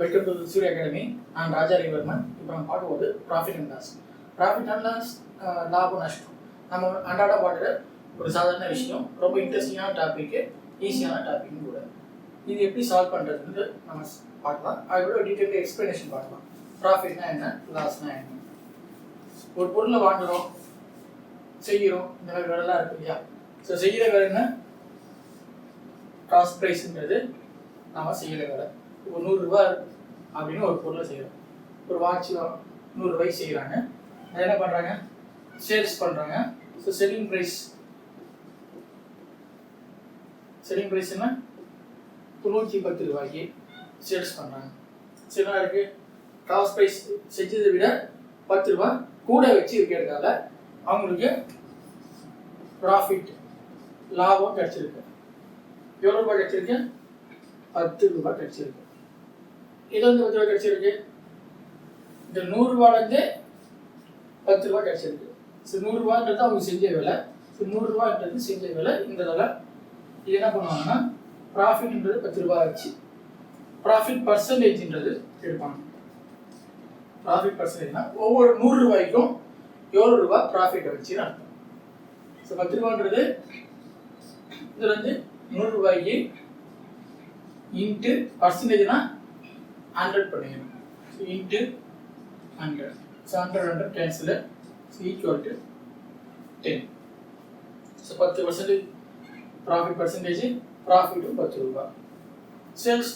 Welcome to சூரிய academy. நான் ராஜா ரவிவர்மன். இப்போ நம்ம பார்க்க போது profit and loss. Profit and loss, லாபம் நஷ்டம் நம்ம அன்றாட பாடுற ஒரு சாதாரண விஷயம். ரொம்ப இன்ட்ரெஸ்டிங்கான டாபிக்கு, ஈஸியான டாபிக்னு கூட. இது எப்படி சால்வ் பண்ணுறதுன்னு நம்ம பார்க்கலாம். அதோட டீட்டெயிலாக எக்ஸ்பிளனேஷன் பார்க்கலாம். ப்ராஃபிட்னா என்ன, லாஸ்னா என்ன. ஒரு பொருளை வாங்குகிறோம், செய்கிறோம், இந்த மாதிரி வேலைலாம் இருக்கு இல்லையா. ஸோ செய்கிற வேலை என்ன, காஸ்ட் ப்ரைஸுங்கிறது நம்ம செய்கிற வேலை. இப்போ 100 ரூபா அப்படின்னு ஒரு பொருளை செய்கிறோம். ஒரு வாட்ச் 100 ரூபாய்க்கு செய்கிறாங்க. அதை என்ன பண்ணுறாங்க, சேல்ஸ் பண்ணுறாங்க. ஸோ செல்லிங் ப்ரைஸ் என்ன, 110 ரூபாய்க்கு சேல்ஸ் பண்ணுறாங்க. சரி, என்ன இருக்குது, காஸ்ட் ப்ரைஸ் செஞ்சதை விட 10 ரூபா கூட வச்சு இருக்கிறதால அவங்களுக்கு ப்ராஃபிட், லாபம் கிடச்சிருக்கு. எவ்வளோ ரூபாய் கிடச்சிருக்கு, 10 ரூபாய் கிடச்சிருக்கு. இது வந்து 10 ரூபாய் கிடச்சிருக்கு. இந்த 100 ரூபாயிலேருந்து 10 ரூபாய் கிடச்சிருக்கு. ஸோ 100 ரூபான்றது அவங்க செஞ்ச வேலை. ஸோ 100 ரூபான்றது செஞ்ச வேலை. இந்த வேலை இது என்ன பண்ணுவாங்கன்னா, ப்ராஃபிட்ன்றது 10 ரூபாய் ஆச்சு. ப்ராஃபிட் பர்சன்டேஜ்ன்றது எடுப்பாங்க. ப்ராஃபிட் பர்சன்டேஜ்னா ஒவ்வொரு 100 ரூபாய்க்கும் எவ்வளோ ரூபாய் ப்ராஃபிட் வச்சுன்னு அர்த்தம். ஸோ 10 ரூபான்றது இதில் வந்து 100 ரூபாய்க்கு இன்ட்டு பர்சன்டேஜ்னா 100 பண்ணிக்கணும். So into 100. So 100 cancel. So equal to 10. So 10% profit percentage, ப்ராஃபிட்டும் 10 ரூபாய். சேல்ஸ்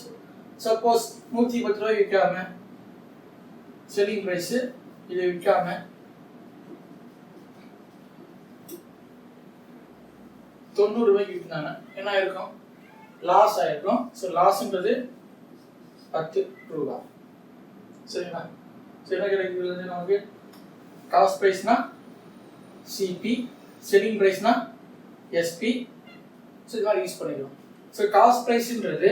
சப்போஸ் 110 ரூபாய் விற்காம, செல்லிங் ப்ரைஸு இதை விற்காம 90 ரூபாய்க்கு விற்கிறாங்க. என்ன ஆயிருக்கும், லாஸ் ஆயிருக்கும். ஸோ லாஸ்ன்றது 10 ரூபாய். சரிங்களா. ஸோ என்ன கிடைக்கிறது நமக்கு, காஸ்ட் ப்ரைஸ்னா சிபி, செல்லிங் ப்ரைஸ்னா எஸ்பி. ஸோ இது மாதிரி யூஸ் பண்ணிக்கலாம். ஸோ காஸ்ட் ப்ரைஸ்ன்றது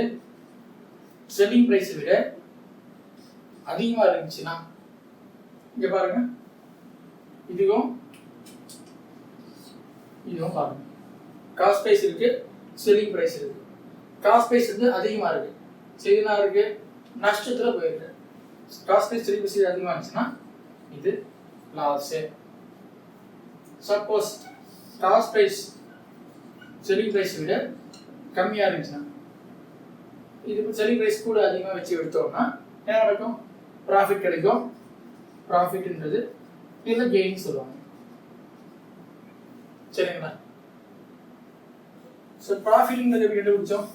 செல்லிங் ப்ரைஸை விட அதிகமாக இருந்துச்சுன்னா, இங்கே பாருங்க, இதுவும் பாருங்க, காஸ்ட் ப்ரைஸ் இருக்கு, செல்லிங் ப்ரைஸ் இருக்கு. காஸ்ட் ப்ரைஸ் வந்து அதிகமாக இருக்கு. சரி, என்ன இருக்கு, நஷ்டத்தில் போயிருக்கு. காஸ்ட் ப்ரைஸ் செல்லிங் ப்ரைஸ் அதிகமாக இருந்துச்சுன்னா இது loss. Suppose cost price selling price விட கம்மியாக இருந்துச்சுன்னா, இது செல்லிங் ப்ரைஸ் கூட அதிகமாக வச்சு எடுத்தோம்னா என்ன நடக்கும், ப்ராஃபிட் கிடைக்கும். ப்ராஃபிட்ன்றது இதில் கெயின் சொல்லுவாங்க. சரிங்களா. ஸோ ப்ராஃபிட்ன்றது எப்படி கண்டுபிடிச்சோம்,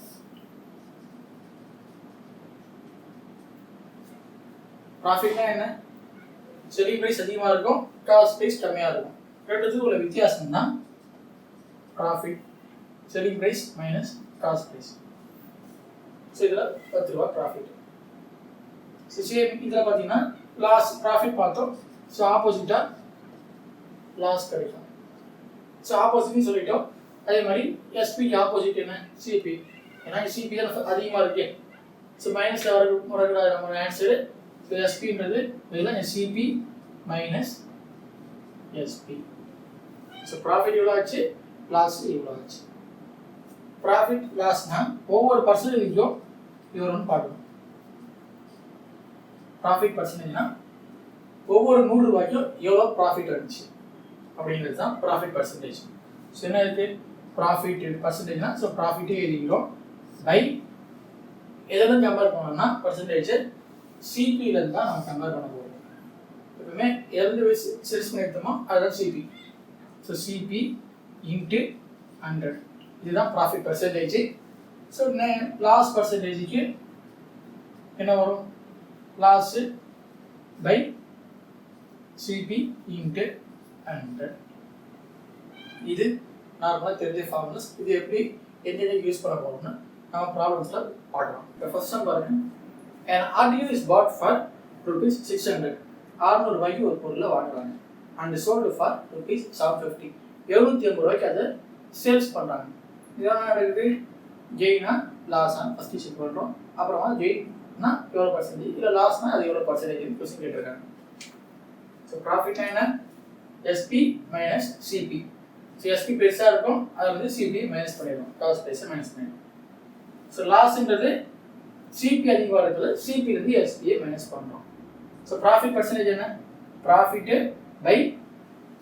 ப்ராஃபிட்னா என்ன, செல்லிங் ப்ரைஸ் அதிகமாக இருக்கும், காஸ்ட் ப்ரைஸ் கம்மியாக இருக்கும். ரெண்டுத்துக்கும் உள்ள வித்தியாசம் தான் profit. Selling price minus cost price. So இதில் 10 ரூபாய் ப்ராஃபிட். ஸோ சேம் இதில் பார்த்தீங்கன்னா லாஸ், ப்ராஃபிட் பார்த்தோம். ஸோ ஆப்போசிட்டாக லாஸ் கிடைக்கும். ஸோ ஆப்போசிட்னு சொல்லிட்டோம். அதே மாதிரி எஸ்பிக்கு ஆப்போசிட் என்ன, சிபி. ஏன்னா சிபி தான் அதிகமாக இருக்கு. ஸோ மைனஸில் வரக்கூடாது நம்ம ஆன்சரு. ஸோ எஸ்பின்றது இதில் CP minus SP. So profit இவ்வளோ ஆச்சு, லாஸ் இவ்வளோ ஆச்சு. ப்ராஃபிட் லாஸ்னா ஒவ்வொரு பர்சன்டேஜுக்கும் இது ஒன்று பார்க்கணும். ப்ராஃபிட் பர்சன்டேஜ்னா ஒவ்வொரு 100 ரூபாய்க்கும் எவ்வளோ ப்ராஃபிட் இருந்துச்சு அப்படிங்கிறது தான் ப்ராஃபிட் பர்சன்டேஜ். ஸோ என்ன இருக்குது, ப்ராஃபிட் பர்சன்டேஜ்னா, ஸோ ப்ராஃபிட்டே எழுதிக்கிறோம் பை எதெல்லாம் கம்பேர் பண்ணோம்னா பர்சன்டேஜ் சிபியிலேருந்து தான் நம்ம கம்பேர் பண்ண போகிறோம். எப்பவுமே எந்த சேல்ஸ் பண்ணி எடுத்தோமோ அதுதான் சிபி. ஸோ சிபி இன்ட்டு 100, இதுதான் ப்ராஃபிட் பர்சன்டேஜ். ஸோ லாஸ் பர்சன்டேஜுக்கு என்ன வரும், லாஸு பை சிபி இன்ட்டு 100. இது நார்மலாக தெரிஞ்ச ஃபார்முலாஸ். இது எப்படி எந்த யூஸ் பண்ண போகிறோம்னா நம்ம ப்ராப்ளம்ஸில் பார்க்கலாம். இப்போ ஃபர்ஸ்ட் டைம் பாருங்கள், an RDU is bought for rupees 600. 600 ரூபாய்க்கு ஒரு பொருளை வாங்குறாங்க. And sold for rupees 750. 750 ரூபாய்க்கு அதை சேல்ஸ் பண்ணுறாங்க. இதெல்லாம் நடக்குது, கெயினா லாஸா ஃபஸ்ட்டு செக் பண்ணுறோம். அப்புறமா கெயின்னா எவ்வளோ பர்சன்டேஜ், இல்லை லாஸ்னா அது எவ்வளோ பர்சன்டேஜ் கொஸ்டின் கேட்டிருக்காங்க. ஸோ ப்ராஃபிட்னா என்ன, SP minus CP. So SP பெருசாக இருக்கும், அதை வந்து சிபி மைனஸ் பண்ணிடுவோம், காஸ்ட் ப்ரைஸை மைனஸ் பண்ணிடுவோம். ஸோ லாஸ்ன்றது சிபி அதிகமாக இருக்கிறது சிபிலேருந்து எஸ்பியை மைனஸ் பண்ணுறோம். ஸோ ப்ராஃபிட் பர்சன்டேஜ் என்ன? Profit by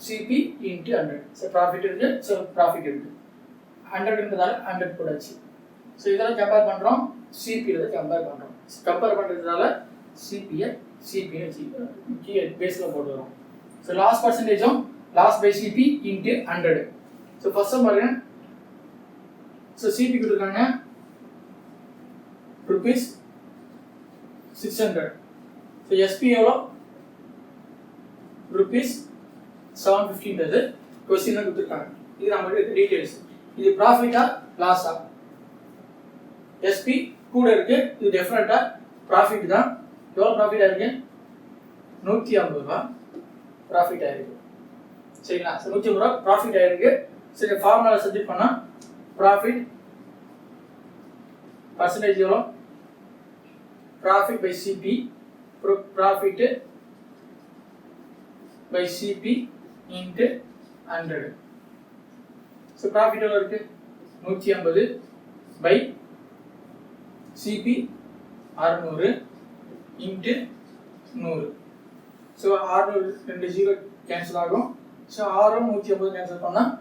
CP into 100. So profit இருக்குது, ஸோ ப்ராஃபிட் இருக்குது 100ன்றதால 100 போடாச்சு. ஸோ இதெல்லாம் கம்பேர் பண்ணுறோம், சிபியில் கம்பேர் பண்ணுறோம். கம்பேர் பண்ணுறதுனால சிபியை பேஸில் போட்டுக்கிறோம். ஸோ லாஸ் பர்சன்டேஜும் loss by CP into 100. So first பாருங்க, ஸோ சிபி கொடுத்துருக்காங்க rupees 600. ஸோ எஸ்பி எவ்வளோ? rupees 750ன்றது கொஸ்டின் கொடுத்துருக்காங்க. இது நம்மளுக்கு டீடைல்ஸ். இது ப்ராஃபிட்டா லாஸா? எஸ்பி கூட இருக்கு, இது டெஃபினட்டா ப்ராஃபிட் தான். எவ்வளோ ப்ராஃபிட் ஆயிருக்கு? 150 ரூபா ப்ராஃபிட் ஆயிருக்கு. சரிங்களா? 150 ரூபா ப்ராஃபிட் ஆயிருக்கு. சரி, ஃபார்முலா சப்ஜெக்ட் பண்ணா ப்ராஃபிட் பர்சன்டேஜ் எவ்வளோ? Profit by CP, profit by CP into 100. So profit எவ்வளோ இருக்கு? 150 by CP 600 into 100. So 600 2 0 cancel ஆகும். ஸோ 6 150 கேன்சல் பண்ணால்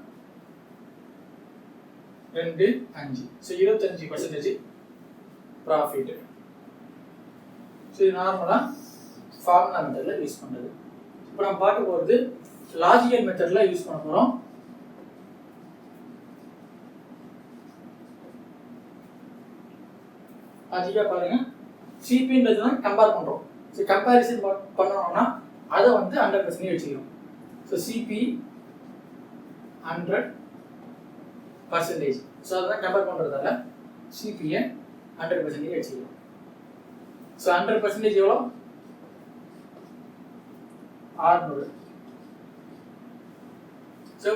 2 5. So 25% profit. ஸோ இது நார்மலாக ஃபார்முலா மெத்தடில் யூஸ் பண்ணுறது. இப்போ நம்ம பார்க்க போகிறது லாஜிக்கல் மெத்தடில் யூஸ் பண்ண போகிறோம். லாஜிக்காக பாருங்க, சிபின்றது தான் கம்பேர் பண்ணுறோம். ஸோ கம்பேரிசன் பண்ணணும்னா அதை வந்து 100% வச்சுக்கிறோம். So CP 100%. ஸோ அதுதான் கம்பேர் பண்ணுறதால சிபியை 100% வச்சுக்கிறோம். ஸோ 100% எவ்வளோ? 600. ஸோ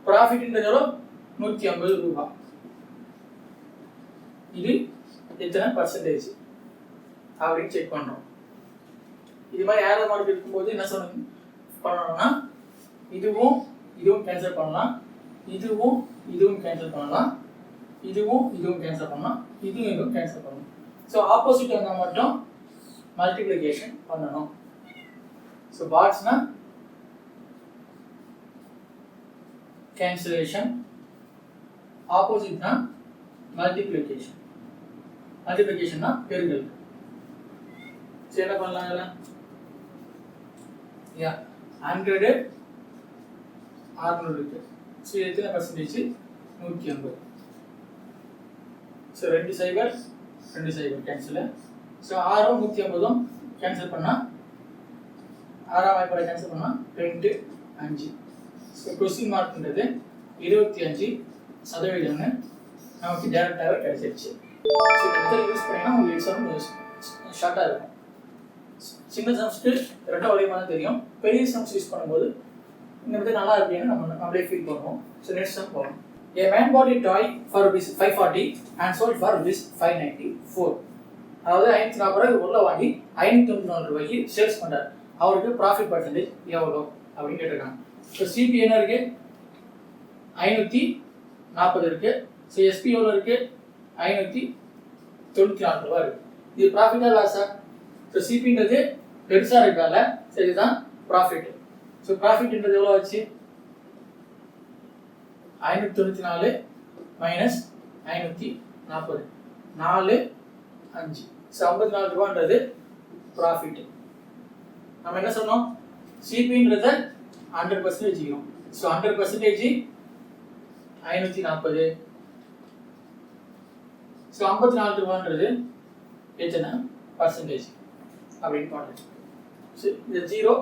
ப்ராஃபிட்ன்றது எவ்வளோ? 150 ரூபா. இது எத்தனை பர்சன்டேஜ் அப்படின்னு செக் பண்ணுறோம். இது மாதிரி ஏரர் மார்க் இருக்கும்போது என்ன பண்ணணும்னா இதுவும் கேன்சல் பண்ணலாம், இதுவும் கேன்சல் பண்ணலாம், இதுவும் கேன்சல் பண்ணலாம், இதுவும் கேன்சல் பண்ணலாம். ஸோ ஆப்போசிட் வந்தால் மட்டும் மல்டிப்ளிகேஷன் பண்ணணும். ஸோ பார்ட்ஸ்னா கேன்சலேஷன், ஆப்போசிட்னா மல்டிப்ளிகேஷன். மல்டிப்ளிகேஷன்னா பெருக்கல். ஸோ என்ன பண்ணலாம்? இதில் 100 600 இருக்கு. ஸோ எத்தனை percentage? 150. So 2 0 cancel. So 6 150 cancel பண்ணால் 6ஆம் வாய்ப்பாடை கேன்சல் பண்ணால் 2 5. ஸோ கொஸ்டின் மார்க்ன்றது 25% நமக்கு டேரக்டாகவே கிடைச்சிருச்சு. ஸோ இந்த மெத்தட் யூஸ் பண்ணிங்கன்னா உங்களுக்கு எக்ஸாம் ஷார்ட்டாக இருக்கும். சின்ன சம்ஸ்க்கு ரெண்டாவது வரையமாக தான் தெரியும். பெரிய சம்ஸ் யூஸ் பண்ணும்போது இந்த மெத்தட் நல்லா இருக்குன்னு நம்மளே ஃபீல் பண்ணுவோம். ஸோ நெக்ஸ்ட் சம் போகலாம். A man bought a toy for rupees 540 and sold for rupees 594. அதாவது 540 உள்ள வாங்கி 594 ரூபாய்க்கு சேல்ஸ் பண்ணுறாரு. அவருக்கு ப்ராஃபிட் பர்சன்டேஜ் எவ்வளோ அப்படின்னு கேட்டிருக்காங்க. ஸோ சிபி என்ன இருக்கு? 540 இருக்கு. ஸோ எஸ்பி எவ்வளோ இருக்கு? 594 ரூபா இருக்கு. இது ப்ராஃபிட்டா லாஸா? ஸோ சிபின்றது பெருசாக இருக்கால, ஸோ இதுதான் ப்ராஃபிட். ஸோ ப்ராஃபிட்ன்றது எவ்வளோ ஆச்சு? 594 மைனஸ் 540 4 5. So 54 ரூபான்றது profit. நம்ம என்ன சொன்னோம்? சிபின்றத 100% வச்சுக்கிறோம். ஸோ 100% 540. ஸோ 54 ரூபான்றது எத்தனை பர்சன்டேஜ் அப்படின்னு பாருங்க. ஸோ இந்த 0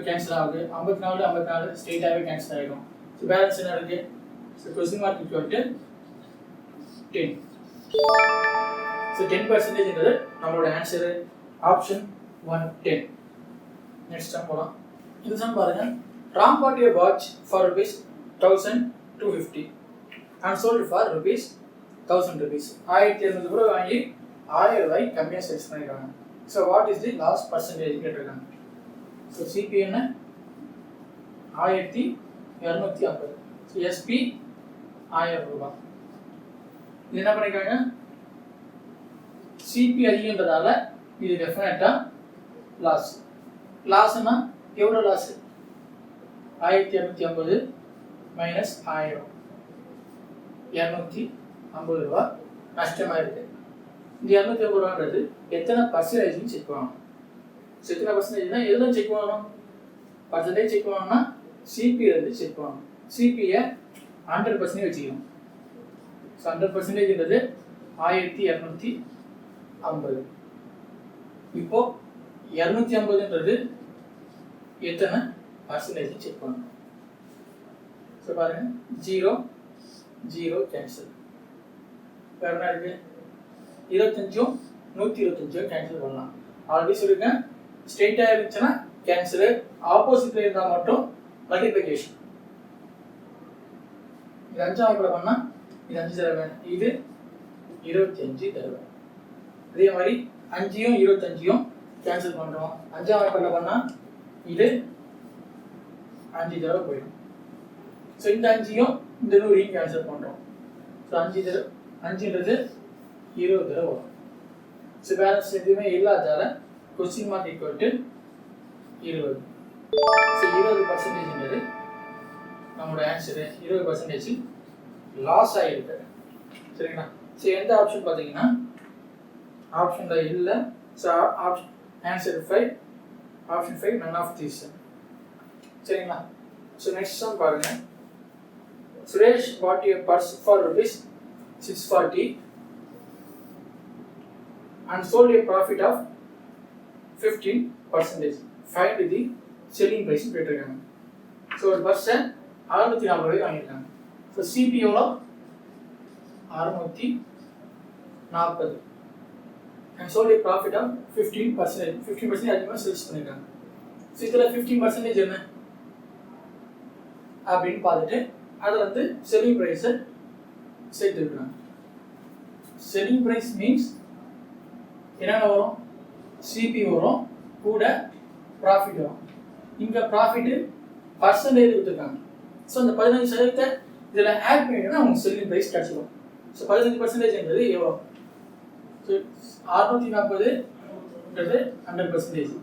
கேன்சல் ஆகுது. 54 ஸ்ட்ரெயிட்டாகவே கேன்சல் ஆகிடும். ஸோ பேலன்ஸ் என்ன இருக்கு? So question mark equal to 10. So 10%ன்றது நம்மளோட ஆன்சரு ஆப்ஷன் 1 10. நெக்ஸ்ட் சம் போகலாம். இந்த சம் பாருங்க. Ram bought a watch for rupees 1250 and sold for rupees 1000 rupees. 1200 ரூபாய் வாங்கி 1000 ரூபாய் கம்மியாக சேல்ஸ் பண்ணிருக்காங்க. So what is the loss percentage கேட்டிருக்காங்க. ஸோ சிபி என்ன? 1250. ஸோ எஸ்பி 1000 ரூபாய். இது என்ன பண்ணிருக்காங்க? சிபி அதிகன்றதால இது டெஃபினட்டாக லாஸ். லாஸ்னா எவ்வளோ லாஸ்? 1250 மைனஸ் 1000, 250 ரூபா நஷ்டமாக இருக்குது. இந்த 250 ரூபான்றது எத்தனை பர்சன்டேஜ்னு செக் பண்ணணும். எத்தனை பர்சன்டேஜ்னா எதுவும் செக் பண்ணணும்? பர்சன்டேஜ் செக் பண்ணணும்னா சிபி வந்து செக் பண்ணணும். சிபியை 100% வச்சுக்கணும். ஸோ 100%ன்றது 1250. இப்போ 250ன்றது எத்தனை பர்சன்டேஜ் செக் பண்ணணும். ஸோ பாருங்க, 0 0 கேன்சல். வேறு என்ன இருக்கு? 25ம் 125ம் கேன்சல் பண்ணலாம். ஆல்ரெடி சொல்லியிருக்கேன், ஸ்ட்ரெயிட்டாக இருந்துச்சுன்னா கேன்சலு, ஆப்போசிட்ல இருந்தால் மட்டும் மல்டிப்ளிகேஷன். இது 5 ஆப்பில் பண்ணால் இது 5 தடவை, இது 25 தடவை. அதே மாதிரி 5யும் 25யும் கேன்சல் பண்ணுறோம். 5ஆம் ஆப்பில் பண்ணால் இது 5 தடவை போயிடும். ஸோ இந்த 5யும் இந்த 100யும் கேன்சல் பண்ணுறோம். ஸோ 5 தடவை 5ன்றது 20 தடவை வரும். ஸோ பேலன்ஸ் எதுவுமே இல்லாதால question mark equal to 20. So 20%ன்றது நம்மளோட ஆன்சரு. 20% லாஸ் ஆகிருக்கு. சரிங்களா? ஸோ எந்த ஆப்ஷன் பார்த்தீங்கன்னா ஆப்ஷனில் இல்லை. So answer 5, option 5 none of these. சரிங்களா? ஸோ நெக்ஸ்ட் சம் பாருங்க. Suresh bought a purse for rupees 640 and sold a profit of 15%. Find the selling price கேட்டிருக்காங்க. ஸோ ஒரு பர்ஸை 640 ரூபாய் வாங்கியிருக்காங்க. ஸோ சிபி எவ்வளோ? 640 and sold a profit of 15%. 15% அதிகமாக sales பண்ணியிருக்காங்க. ஸோ இதில் 15% என்ன அப்படின்னு பார்த்துட்டு அதை வந்து செல்லிங் ப்ரைஸை சேர்த்துருக்காங்க. செல்லிங் ப்ரைஸ் மீன்ஸ் என்னென்ன வரும்? சிபி வரும், கூட ப்ராஃபிட் வரும். இங்கே ப்ராஃபிட்டு பர்சன்டேஜ் கொடுத்துருக்காங்க. ஸோ அந்த 15% இதில் ஆட் பண்ணிட்டோன்னா அவங்க செல்லிங் ப்ரைஸ் கிடச்சிடும். ஸோ 15%ன்றது எவ்வளோ? ஸோ 640ன்றது 100%.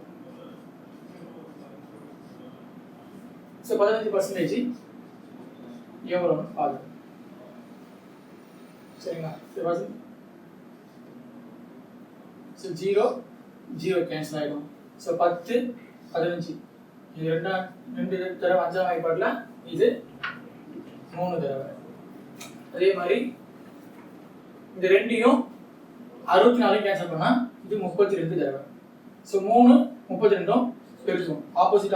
ஸோ 15% எவ்வளோன்னு பார்க்கணும். சரிங்களா? ஸோ 0 0 கேன்சல் ஆகிடும். ஸோ 10 15 இது 2 தடவை 5ஆம் வாய்ப்பாட்டில் இது 3 தடவை. அதே மாதிரி இந்த 2யும் 64 கேன்சல் பண்ணால் இது 32 தடவை. ஸோ 3 32ம் பெருக்கும். Opposite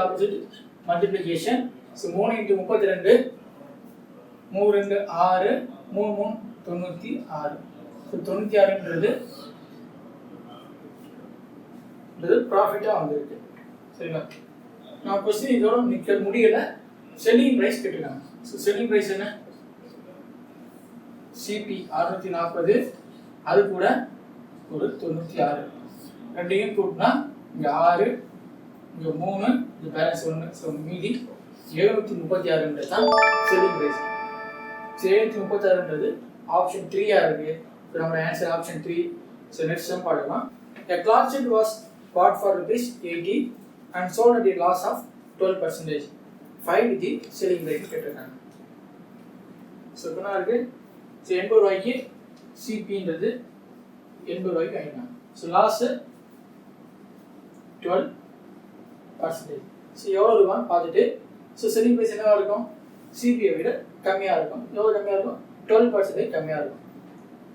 multiplication. ஸோ 3 × 32 3 2 6 3 3 96. ஸோ 96ன்றது ப்ராஃபிட்டாக வந்திருக்கு. சரிங்களா? நான் கொஸ்டின் இதோட நிற்க முடியல. செல்லிங் ப்ரைஸ் கேட்டிருக்காங்க. ஸோ செல்லிங் ப்ரைஸ் என்ன? சிபி 640, அது கூட ஒரு 96. ரெண்டையும் கூட்டினா இங்கே 6, இங்கே 3, இந்த பேலன்ஸ் 1. ஸோ மீதி 736 தான் செல்லிங் ப்ரைஸ். 736ன்றது ஆப்ஷன் 3ஆக இருக்குது. ஸோ நம்ம answer option 3. So next sum பார்க்கலாம். A cloth set was bought for rupees 80 and sold at a loss of 12%. Find the selling price கேட்டிருக்காங்க. ஸோ இப்போ என்ன இருக்குது? ஸோ 80 ரூபாய்க்கு சிபின்றது 80 ரூபாய்க்கு வாங்கினாங்க. So loss 12%. ஸோ எவ்வளோ ரூபான்னு பார்த்துட்டு ஸோ செல்லிங் ப்ரைஸ் என்னவாக இருக்கும்? சிபியை விட கம்மியாக இருக்கும். எவ்வளோ கம்மியாக இருக்கும்? 12% கம்மியாக இருக்கும்.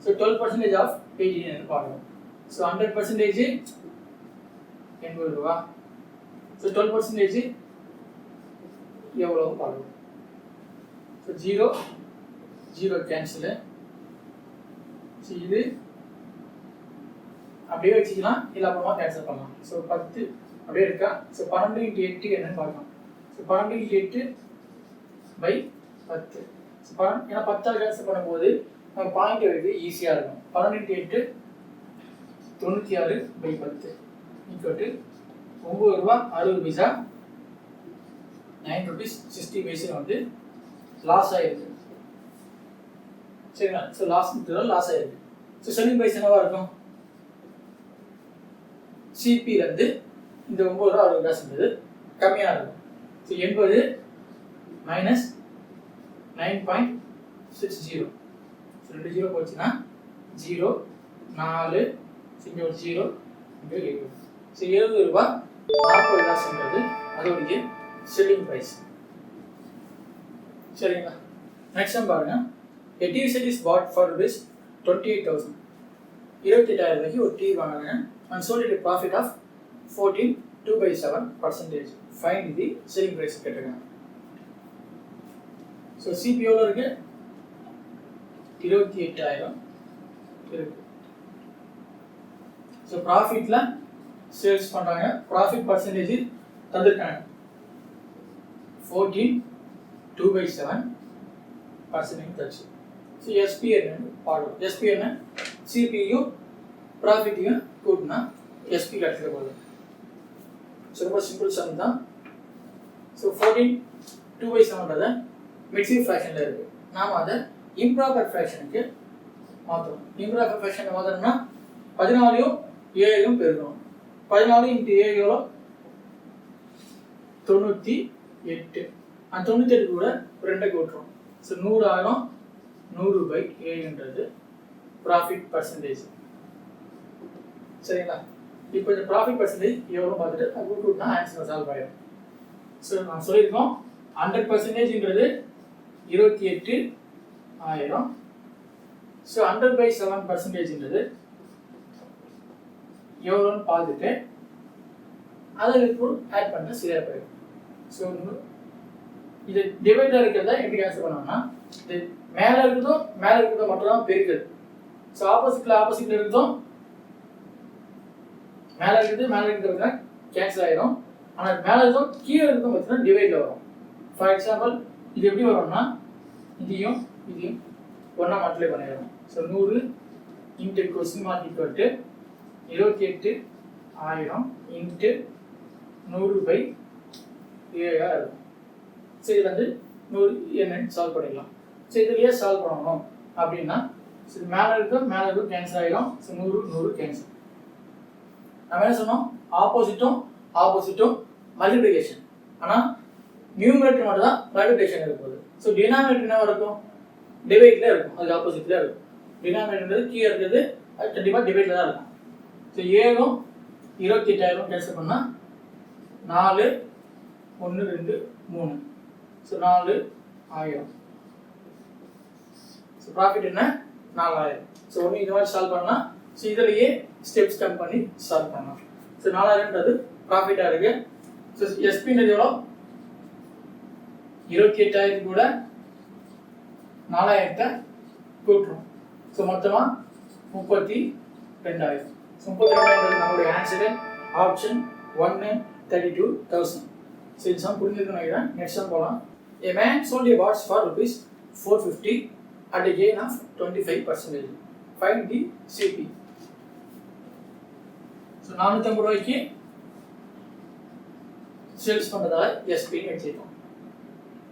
ஸோ 12% ஆஃப் 80 பார்க்கணும். ஸோ 100% 80 ரூபா. ஸோ 12% எவ்வளோ பார்க்கணும். So 0 0 cancel. ஸோ இது அப்படியே வச்சுக்கலாம், இல்லை அப்புறமா கேன்சல் பண்ணலாம். ஸோ 10 அப்படியே இருக்கா. ஸோ 12 × 8 என்னன்னு பார்க்கலாம். ஸோ 12 × 8/10. ஸோ ஏன்னா 10ஆல் கேன்சல் பண்ணும்போது நம்ம பாயிண்ட் வைக்க ஈஸியாக இருக்கும். 12 × 8 96/10 ஈக்குவல் 9 ரூபா 60 பைசா. 9 rupees 60 பைசா வந்து லாஸ் ஆகிருக்கு. சரிங்களா? ஸோ லாஸ் ஆகிருக்கு. ஸோ செல்லிங் ப்ரைஸ் என்னவா இருக்கும்? சிபியிலேருந்து இந்த 9 ரூபா 60 காசு இருந்தது கம்மியாக இருக்கும். So 80 minus 9.60. ஸோ 2 ஜீரோ போச்சுன்னா 0 4 இங்கே ஒரு 0 இங்கே 70. ஸோ 70 ரூபா 40 காசுன்றது அதோடைய செல்லிங் ப்ரைஸ். சரிங்களா? நெக்ஸ்ட் டைம் பாருங்க. A TV set is bought for rupees 28,000. 28,000 ரூபாய்க்கு ஒரு டிவி வாங்குறாங்க and sold at a profit of 14.2/7%. Find the selling price கேட்டிருக்காங்க. ஸோ சிபி எவ்வளோ இருக்கு? 28,000 இருக்கு. ஸோ ப்ராஃபிட்ல சேல்ஸ் பண்ணுறாங்க. ப்ராஃபிட் பர்சன்டேஜ் தந்திருக்காங்க 14.2/7% தச்சு. ஸோ எஸ்பி என்னன்னு பார்க்கணும். எஸ்பி என்ன? சிபியும் ப்ராஃபிட்டையும் கூட்டினா எஸ்பி கட்டுற போது. ஸோ ரொம்ப சிம்பிள் சம் தான். ஸோ 14.2/7 மிக்சிங் ஃப்ராக்ஷனில் இருக்குது. நாம் அதை இம்ப்ராப்பர் ஃப்ராக்ஷனுக்கு மாற்றணும். இம்ப்ராப்பர் ஃப்ராக்ஷனை மாற்றணும்னா 14 7 பெருக்கணும். 14 × 7 எவ்வளோ? 98. அந்த 98 கூட 2 கூட்டுறோம். ஸோ 100 ஆகும். 100/7ன்றது ப்ராஃபிட் பர்சன்டேஜ். சரிங்களா? இப்போ இந்த ப்ராஃபிட் பர்சன்டேஜ் எவ்வளோ பார்த்துட்டு அது கூட்டினா ஆன்சர் சால்வ் ஆகிடும். ஸோ நான் சொல்லியிருக்கோம் 100%ன்றது 28,000. ஸோ 100/7%ன்றது எவ்வளோன்னு பார்த்துட்டு அதில் இப்போ ஆட் பண்ண சரியாக போயிடும். ஸோ இது டிவைடாக இருக்கிறத எப்படி கேன்சல் பண்ணோம்னா இது மேலே இருக்கிறதோ மட்டும் தான் பெருக்குது. ஸோ ஆப்போசிட்டில் இருக்கிறதும் மேலே இருக்கிறது கேன்சல் ஆகிடும். ஆனால் மேலே இருக்கிறதும் கீழே இருக்கிறதும் பார்த்தீங்கன்னா டிவைடில் வரும். ஃபார் எக்ஸாம்பிள் இது எப்படி வரும்னா இதையும் ஒன்றா மல்டிப்ளை பண்ணிடுறோம். ஸோ 100 × கொஸ்டின் மார்க் = 28,000 × 100/7 இருக்கும். ஸோ இதில் வந்து 100 என்னன்னு சால்வ் பண்ணிடலாம். ஸோ இதுலேயே சால்வ் பண்ணணும் அப்படின்னா ஸோ மேலே இருக்கும் கேன்சல் ஆகிடும். So 100 cancel. நம்ம என்ன சொன்னோம்? ஆப்போசிட்டும் மல்டிப்ளிகேஷன். ஆனால் நியூமரேட்டர் மட்டும் தான் மல்டிப்ளிகேஷன் இருப்பது. ஸோ டினாமினேட்டர் என்ன இருக்கும்? டிவைட்ல இருக்கும். அது ஆப்போசிட்ல இருக்கும். டினாமினேட்டர் கீழே இருக்கிறது அது கண்டிப்பாக டிவைட்ல தான் இருக்கும். ஸோ 7 28,000 கேன்சல் பண்ணால் 4 1 2 3. ஸோ 4,000. ஸோ ப்ராஃபிட் என்ன? 4,000. ஸோ ஒன்று இது மாதிரி சால்வ் பண்ணலாம். ஸோ இதிலேயே ஸ்டெப்ஸ் கம் பண்ணி சால்வ் பண்ணலாம். ஸோ 4,000ன்றது ப்ராஃபிட்டாக இருக்கு. ஸோ எஸ்பின்றது எவ்வளோ? 28,000 கூட 4,000 கூட்டுறோம். ஸோ மொத்தமாக 32,000. ஸோ 32,000 நம்மளுடைய ஆன்சரு ஆப்ஷன் 1 32,000. ஸோ இது சம் புரிஞ்சுக்கணும் நினைக்கிறேன். நெக்ஸ்ட் சம் போகலாம். A man sold a watch for rupees 450 at a gain of 25%. Find the CP. So 450 ரூபாய்க்கு சேல்ஸ் பண்ணுறதால எஸ்பின்னு வச்சுருக்கோம்.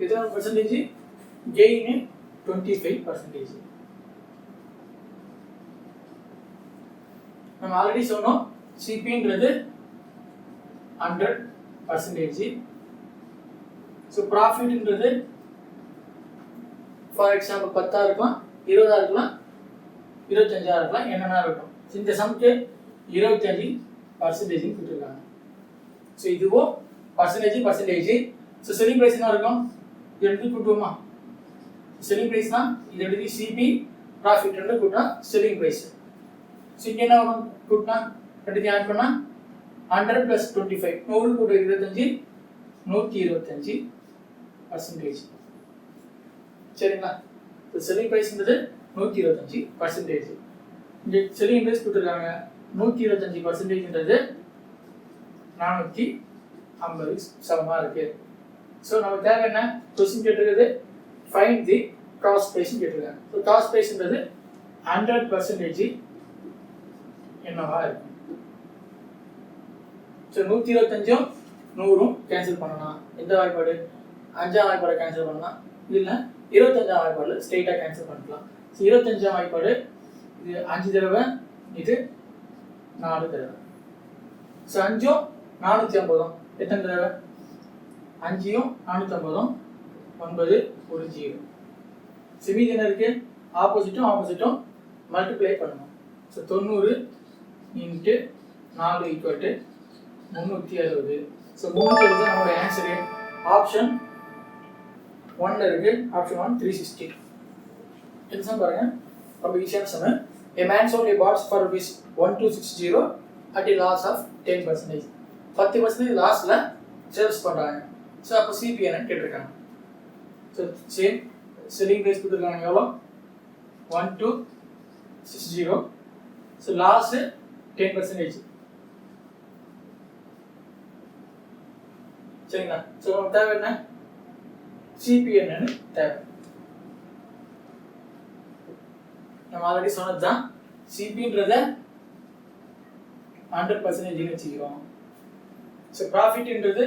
எத்தனை பர்சன்டேஜ்? கெயின் 25%. நம்ம ஆல்ரெடி சொன்னோம் சிபின்றது 100%. ஸோ ப்ராஃபிட்ன்றது ஃபார் எக்ஸாம்பிள் 10,000 இருக்கலாம், 20,000 இருக்கலாம், 25,000 இருக்கலாம், என்னென்ன இருக்கும். இந்த சம்க்கு 25% கொடுத்துருக்காங்க. ஸோ இதுவோ பர்சன்டேஜ். ஸோ செல்லிங் ப்ரைஸ் என்ன இருக்கும்? இது எடுத்து கூட்டுவோமா? செல்லிங் ப்ரைஸ்னா இது எடுத்து சிபி ப்ராஃபிட் ரெண்டு கூட்டினா செல்லிங் ப்ரைஸ். ஸோ இங்கே என்ன வரும்? கூட்டினா ரெண்டுத்தையும் ஆட் பண்ணால் 100 + 25 100 × 25 125%. சரிங்களா? ஸோ செல்லிங் ப்ரைஸ்ன்றது 125%. இங்கே செல்லிங் ப்ரைஸ் கொடுத்துருக்காங்க 125%ன்றது 450 சமமாக இருக்கு. ஸோ நமக்கு தேவை என்ன? கொஸ்டின் கேட்டிருக்கிறது ஃபைண்ட் தி காஸ்ட் ப்ரைஸ் கேட்டிருக்காங்க. ஸோ காஸ்ட் ப்ரைஸ்ன்றது 100% என்னவா இருக்கும்? ஸோ 125ம் 100ம் கேன்சல் பண்ணலாம். எந்த வாய்ப்பாடு? 5ஆம் வாய்ப்பாடு கேன்சல் பண்ணலாம். இல்லை 25ஆம் வாய்ப்பாடு ஸ்ட்ரெயிட்டாக கேன்சல் பண்ணிக்கலாம். ஸோ 25ஆம் வாய்ப்பாடு இது 5 தடவை, இது 4 தடவை. ஸோ 5ம் 450 எத்தனை தடவை? 5யும் 450 9 1 0. ஸோ மீதி என்ன இருக்கு? ஆப்போசிட்டும் மல்டிப்ளை பண்ணணும். So 90 into 4 equal to 360. So 360 நம்மளோட ஆன்சரு. ஆப்ஷன் 1 இருக்கு. ஆப்ஷன் 1 360. எக்ஸாம் பாருங்க, ரொம்ப ஈஸியான சம. A man sold a box for rupees 1260 at a loss of 10%. 10% லாஸ்ல சேல்ஸ் பண்றாங்க. ஸோ அப்போ சிபி என்ன கேட்டிருக்காங்க. ஸோ சேம் செல்லிங் ப்ரைஸ் கொடுத்துருக்காங்க எவ்வளோ? 1260. So loss 10%. சரிங்களா? ஸோ நமக்கு தேவை என்ன? சிபி என்னன்னு தேவை. நம்ம ஆல்ரெடி சொன்னதுதான். சிபின்றத 100% வச்சுக்கிறோம். ஸோ ப்ராஃபிட்ன்றது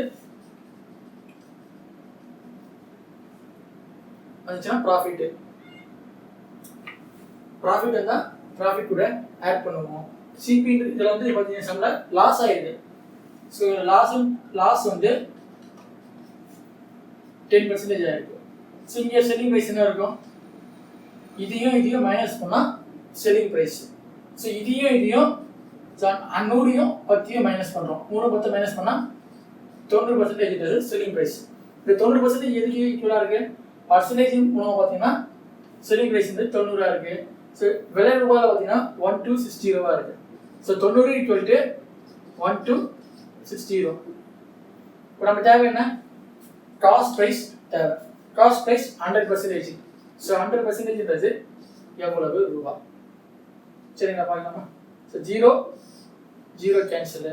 வந்துச்சுன்னா ப்ராஃபிட் இருந்தால் ப்ராஃபிட் கூட ஆட் பண்ணுவோம். சிபின்றது இதில் வந்து பார்த்தீங்கன்னா சம்ல லாஸ் ஆயிடுது. ஸோ லாஸ் வந்து 10% ஆயிருக்கு. ஸோ இங்கே செல்லிங் ப்ரைஸ் என்ன இருக்கும்? இதையும் மைனஸ் பண்ணால் செல்லிங் ப்ரைஸ். ஸோ இதையும் 100யும் 10யும் மைனஸ் பண்ணுறோம். 3 10 மைனஸ் பண்ணால் 90% செல்லிங் ப்ரைஸ். இந்த 90% எதுக்கு ஈக்குவலாக இருக்கு? பர்சன்டேஜ் மூலமாக பார்த்தீங்கன்னா செல்லிங் ப்ரைஸ் வந்து 90 இருக்கு. ஸோ விலை ரூபாயில் பார்த்தீங்கன்னா 1260 இருக்கு. So 90 equal to 1260. இப்போ நம்ம தேவை என்ன? காஸ்ட் ப்ரைஸ் தேவை. Cost price 100%. ஸோ 100%ன்றது எவ்வளவு ரூபா? சரிங்களா, பார்க்கலாமா? So 0 cancel.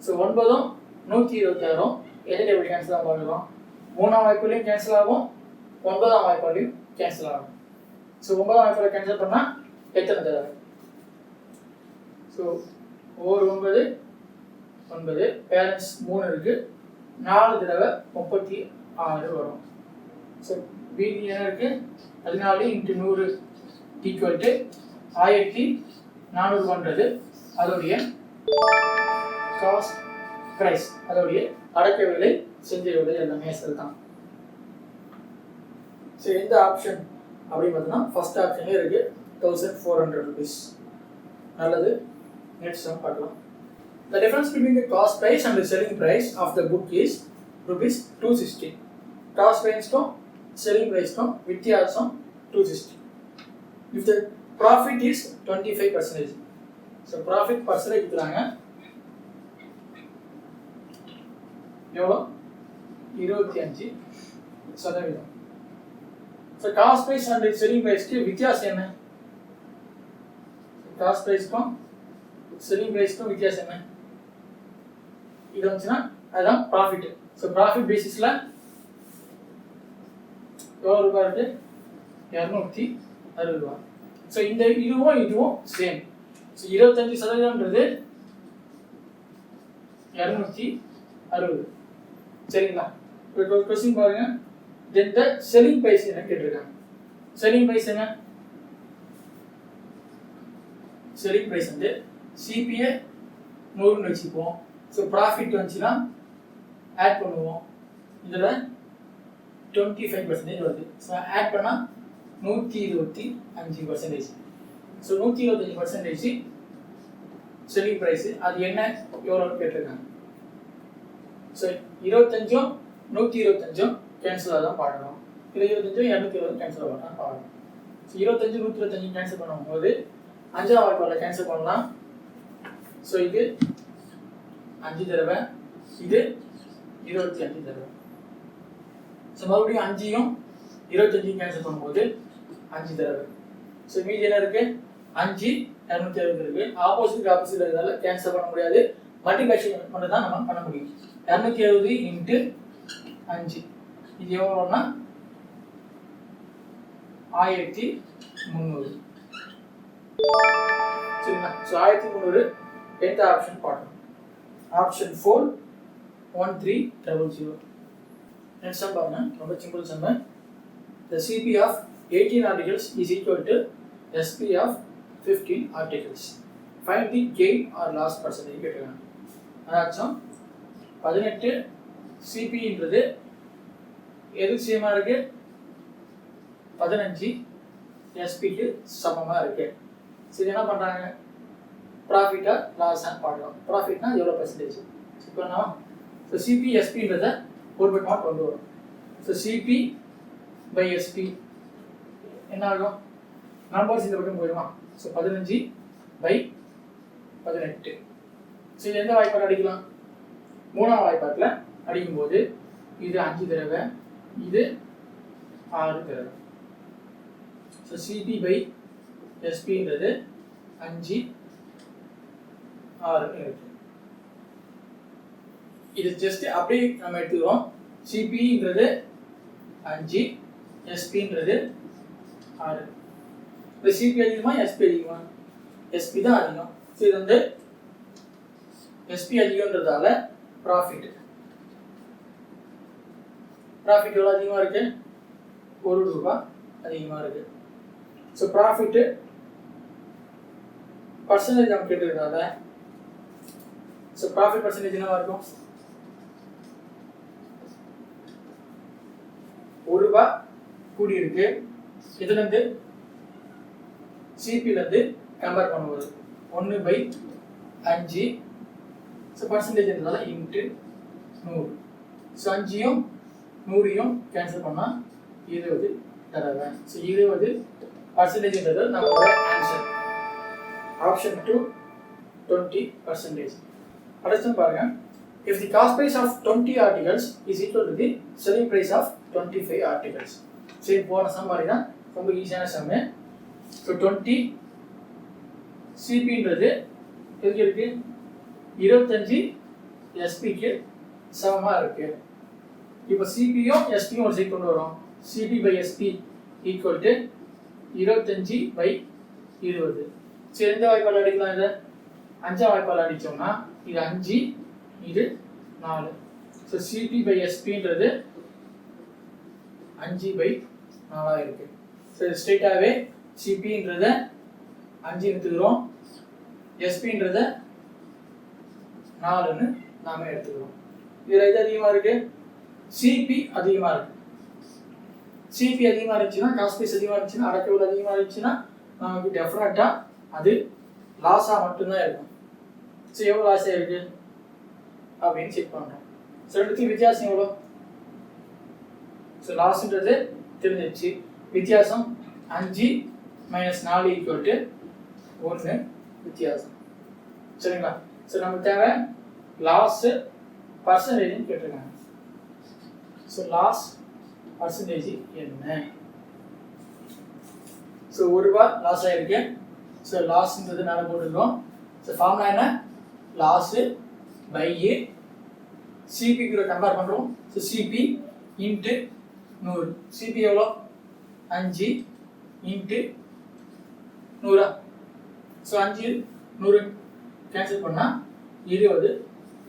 ஸோ 9ம் 126 எது டேபிள் கேன்சல் ஆகும் பார்க்கலாம். 3ஆம் வாய்ப்புலையும் கேன்சல் ஆகும், 9ஆம் வாய்ப்பாலையும் கேன்சல் ஆகும். ஸோ 9ஆம் வாய்ப்பால் கேன்சல் பண்ணால் எத்தனை தடவை? ஸோ 9 பேலன்ஸ் 3 இருக்கு. 4 தடவை 36 வரும். ஸோ மீதி என்ன இருக்கு? 14 × 100 ஈக்குவல் டு 1400 அதோடைய காஸ்ட் ப்ரைஸ், அதோடைய அடக்க விலை, செஞ்ச விலை எல்லாமே தான். ஸோ எந்த ஆப்ஷன் அப்படின்னு பார்த்தோம்னா ஃபர்ஸ்ட் ஆப்ஷன்லேயே இருக்கு 1400 rupees. நல்லது. நெக்ஸ்ட் சம் பார்க்கலாம். The difference between the cost price and the selling price of the book is rupees 260. Cost price to selling price to வித்தியாசம் 260. If the profit is 25%. So profit percentage கொடுக்குறாங்க எவ்வளோ? 25%. So cost price and selling price க்கு வித்தியாசம் என்ன? Cost ப்ரைஸ்க்கும் selling ப்ரைஸ்க்கும் வித்தியாசம் என்ன? இது வந்துச்சுன்னா அதுதான் ப்ராஃபிட். ஸோ ப்ராஃபிட் பேசிஸில் எவ்வளோ ரூபாய் இருக்கு? 260 ரூபா. ஸோ இந்த இதுவும் சேம். ஸோ 25%ன்றது 260. சரிங்களா? இப்போ கொஸ்டின் பாருங்க. தென் த செல்லிங் ப்ரைஸ் என்ன கேட்டிருக்காங்க. செல்லிங் ப்ரைஸ் என்ன? செல்லிங் ப்ரைஸ் வந்து சிபிஏ 100ன்னு வச்சுப்போம். ஸோ ப்ராஃபிட் வந்துச்சுன்னா ஆட் பண்ணுவோம். இதில் 25% வருது. ஸோ ஆட் பண்ணால் 125%. So 125% selling price. அது என்ன எவ்வளோன்னு கேட்டிருக்காங்க. ஸோ 25ம் 125ம் கேன்சலாக தான் பாடணும். இல்லை 25ம் 220 கேன்சல் பண்ணால் பாடணும். ஸோ 25 125 கேன்சல் பண்ணும்போது 5ஆம் வாய்ப்பால் கேன்சல் பண்ணலாம். ஸோ இது 5 தடவை, இது 25 தடவை. ஸோ மறுபடியும் 5யும் 25 கேன்சல் பண்ணும்போது 5 தடவை. ஸோ மீதி என்ன இருக்கு? 5 260 இருக்கு. ஆப்போசிட் இருக்கிறதால கேன்சல் பண்ண முடியாது. மல்டிப்ளிகேஷன் மட்டும் தான் நம்ம பண்ண முடியும். 270 × 5 இது எவ்வளோன்னா 1300. சரிங்களா? ஸோ 1300 எந்த ஆப்ஷன் பார்க்கணும்? ஆப்ஷன் 4 1300. நெக்ஸ்ட் சம் பாருங்க, ரொம்ப simple some. The CP of 18 articles is equal to SP of 15 articles. Find the gain or loss percentage கேட்குறாங்க. அதாச்சும் 18 சிபின்றது எது சேமாக இருக்கு, 15 எஸ்பிக்கு சமமாக இருக்கு. சரி, என்ன பண்ணுறாங்க, ப்ராஃபிட்டா லாஸான்னு பார்க்கலாம். ப்ராஃபிட்னா எவ்வளோ பர்சன்டேஜ் இப்போ நான் ஸோ சிபி எஸ்பின்றத ஒரு பக்கமாக கொண்டு வரும். ஸோ சிபி பை எஸ்பி என்ன ஆகும், நம்பர்ஸ் இந்த பக்கம் போயிடுமா. So 15 by 18. ஸோ இது எந்த வாய்ப்பாடு அடிக்கலாம், 3ஆம் வாய்ப்பாட்டில் அடிக்கும்போது இது 5 தடவை, இது 6 தடவை. ஸோ சிபி பை எஸ்பின்றது 5 6 இருக்கு. இது ஜஸ்ட் அப்படியே நம்ம எடுத்துக்கிறோம். சிபின்றது 5, எஸ்பின்றது 6. இப்போ சிபி அதிகமா எஸ்பி அதிகமா, எஸ்பி தான் அதிகம். ஸோ இது வந்து எஸ்பி அதிகம்ன்றதால ப்ராஃபிட் எவ்வளோ அதிகமாக இருக்கு, 1 ரூபாய் அதிகமாக இருக்கு. ஸோ ப்ராஃபிட்டு பர்சன்டேஜ் நம்ம கேட்டுருக்காங்க. ஸோ ப்ராஃபிட் பர்சன்டேஜ் என்னவா இருக்கும், 1 ரூபாய் கூடி இருக்கு. இதுலேருந்து சிபிலேருந்து கம்பேர் பண்ணும்போது 1/5. ஸோ பர்சன்டேஜ் இருந்தால இன்ட்டு 100. ஸோ 5யும் 100யும் கேன்சல் பண்ணால் 20 தடவை. ஸோ 20 பர்சன்டேஜ்ன்றது நம்மளோட ஆன்சர். ஆப்ஷன் 2 20%. அடுத்து பாருங்க, if the cost price of 20 articles is equal to the selling price of 25 articles. சரி, போன சம் மாதிரி தான், ரொம்ப ஈஸியான சம்மு. ஸோ 20 சிபின்றது எதுக்கு இருக்கு, 25 எஸ்பிக்கு சமமாக இருக்கு. இப்போ சிபியும் எஸ்பியும் ஒரு சைட் கொண்டு வரும். CP by SP equal to 25/20. சரி, எந்த வாய்ப்பால் அடிக்கலாம், இதை 5ஆம் வாய்ப்பால் அடித்தோம்னா இது 5 இது 4. ஸோ சிபி பை எஸ்பின்றது 5/4 இருக்கு. ஸோ ஸ்ட்ரெயிட்டாகவே சிபின்றத 5 எடுத்துக்கிறோம், எஸ்பின்றத 4ன்னு நாம எடுத்துக்கிறோம். இதில் இது அதிகமாக இருக்கு, சிபி அதிகமாக இருக்கு. சிபி அதிகமாக இருந்துச்சுன்னா, காஸ்ட் ப்ரைஸ் அதிகமாக இருந்துச்சுன்னா, அடக்கவில்லை அதிகமாக இருந்துச்சுன்னா நமக்கு டெஃபினட்டாக அது லாஸாக மட்டும்தான் இருக்கும். ஸோ எவ்வளோ லாஸாக இருக்கு அப்படின்னு செக் பண்ணுறோம். ஸோ ரெண்டுத்துக்கு வித்தியாசம் எவ்வளோ, ஸோ லாஸ்ன்றது தெரிஞ்சிச்சு. வித்தியாசம் 5 - 4 = 1 வித்தியாசம். சரிங்களா. ஸோ நமக்கு தேவை லாஸ் பர்சன்டேஜ்னு கேட்டிருக்காங்க. ஸோ லாஸ் பர்சன்டேஜ் என்ன, ஸோ 1 ரூபாய் லாஸ் ஆகிருக்கு. ஸோ லாஸ்ன்றது மேலே போட்டுருக்கோம். ஸோ ஃபார்முலா என்ன, லாஸு பை சிபி கூட கம்பேர் பண்ணுறோம். So CP into 100. சிபி எவ்வளோ, 5 இன்ட்டு 100. ஸோ 5 100 கேன்சல் பண்ணால் 20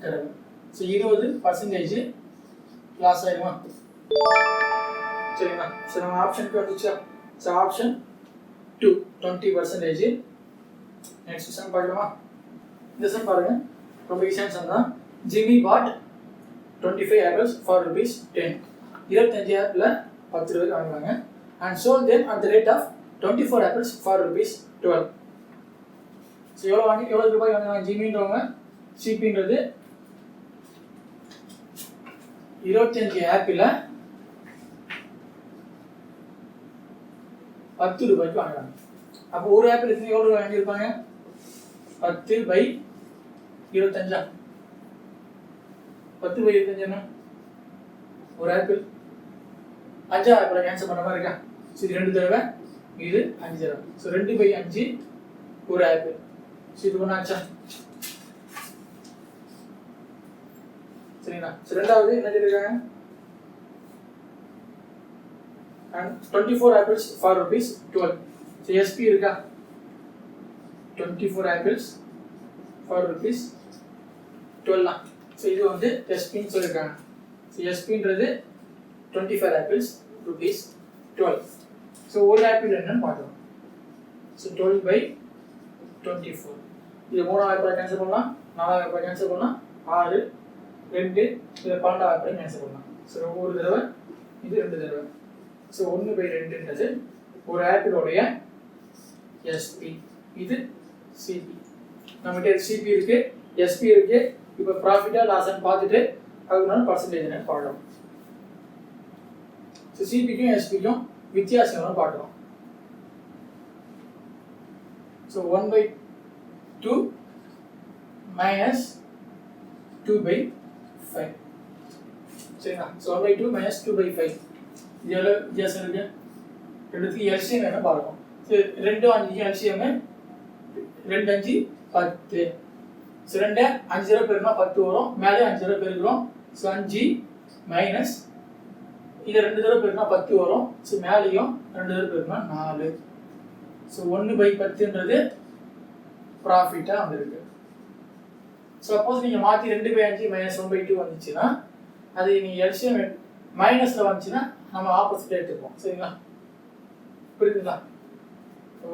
தடவை. ஸோ 20% லாஸ் ஆகிடுமா. சரிங்களா. ஸோ நம்ம ஆப்ஷனுக்கு வந்துச்சா. So option 2 20%. நெக்ஸ்ட் சம் பார்க்கலாமா. இந்த சம் பாருங்க, ரொம்ப ஈஸியான சம் தான். Jimmy bought 25 apples for ₹10. 25 apple 10 ரூபாய்க்கு வாங்குவாங்க. And sold them at the rate of 24 apples for ₹12. So எவ்வளோ ரூபாய் வாங்குவாங்க ஜிம்மின்றவங்க. சிபின்றது 25 ஆப்பிள் 10 ரூபாய்க்கு வாங்குறாங்க. அப்போ ஒரு ஆப்பிள் எவ்வளோ ரூபாய் வாங்கியிருப்பாங்க, 10/25. 10/25 என்ன, ஒரு ஆப்பிள் 5 ஆப்பிள் கேன்சல் பண்ணுற மாதிரி இருக்கா. ஸோ இது 2 தடவை, இது 5 தடவை. ஸோ 2/5 ஒரு ஆப்பிள். ஸோ இது ஒன்றாச்சா. சரிங்களா. ஸோ ரெண்டாவது என்ன சொல்லியிருக்காங்க, and 24 apples for ₹12. So SP இருக்கா, 24 apples for ₹12. ஸோ இது வந்து எஸ்பின்னு சொல்லியிருக்காங்க. ஸோ எஸ்பின்றது 25 apples ₹12. ஸோ ஒரு ஆப்பிள் என்னன்னு பார்க்கலாம். ஸோ 12/24. இது 3ஆம் ஆப்பிள் கேன்சல் பண்ணலாம், 4ஆம் ஆப்பிள் கேன்சல் பண்ணலாம், 6 2 இதை 12 படி கேன்சல் பண்ணலாம். ஸோ ஒரு தடவை இது 2 தடவை. ஸோ 1/2ன்றது ஒரு ஆப்பிளோடைய எஸ்பி, இது சிபி. நம்மகிட்ட சிபி இருக்கு, எஸ்பி இருக்கு. இப்போ ப்ராஃபிட்டா லாஸான்னு பார்த்துட்டு அதுக்கு பர்சன்டேஜ் என்னன்னு பார்க்கலாம். ஸோ சிபிக்கும் எஸ்பிக்கும் வித்தியாசம் பார்க்கலாம். So 1/2 minus 2/5. சரிங்களா? ஸோ 1/2 மைனஸ் 2/5 இது எவ்வளோ வித்தியாசம் இருக்கு? ரெண்டுத்துக்கு எல்சிஎம் என்ன பார்க்கணும். So 2 5 LCM 2 5 10. ஸோ 2 5 தடவை பெருக்கினா 10 வரும், மேலே 5 தடவை பெருக்கிறோம். ஸோ 5 மைனஸ் இதை 2 தடவை பெருக்கினா 10 வரும். ஸோ மேலேயும் 2 தடவை பெருக்கினா 4. ஸோ 1/10ன்றது ப்ராஃபிட்டாக வந்துருக்கு. சப்போஸ் நீங்கள் மாற்றி 2/5 மைனஸ் 1/2 வந்துச்சுன்னா அது நீங்கள் எல்சிஎம் மைனஸில் வந்துச்சுன்னா நம்ம ஆப்போசிட்டாக எடுத்துப்போம். சரிங்களா? புரியுதுங்களா?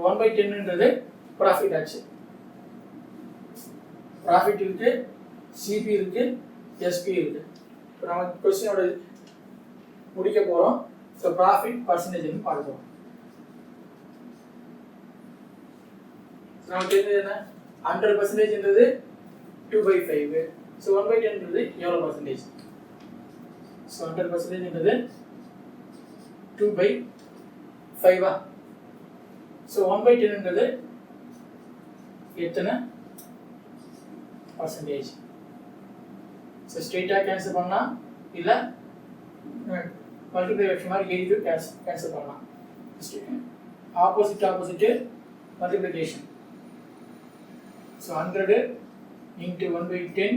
1/10ன்றது ப்ராஃபிட் ஆச்சு. ப்ராஃபிட் இருக்கு, சிபி இருக்கு, எஸ்பி இருக்கு. இப்போ நம்ம கொஸ்டினோட முடிக்க போகிறோம். ஸோ ப்ராஃபிட் பர்சன்டேஜ் பார்க்க நமக்கு என்ன 100%ன்றது 2/5. ஸோ 1/10ன்றது எவ்வளோ பர்சன்டேஜ்? ஸோ 100%ன்றது 2/5. ஸோ 1/10ன்றது எத்தனை பர்சன்டேஜ்? ஸோ ஸ்ட்ரெயிட்டாக கேன்சல் பண்ணலாம், இல்லை மல்டிப்ளை வெக்ஷன் மாதிரி எழுதி கேன்சல் பண்ணலாம். Opposite multiplication. So 100 into 1/10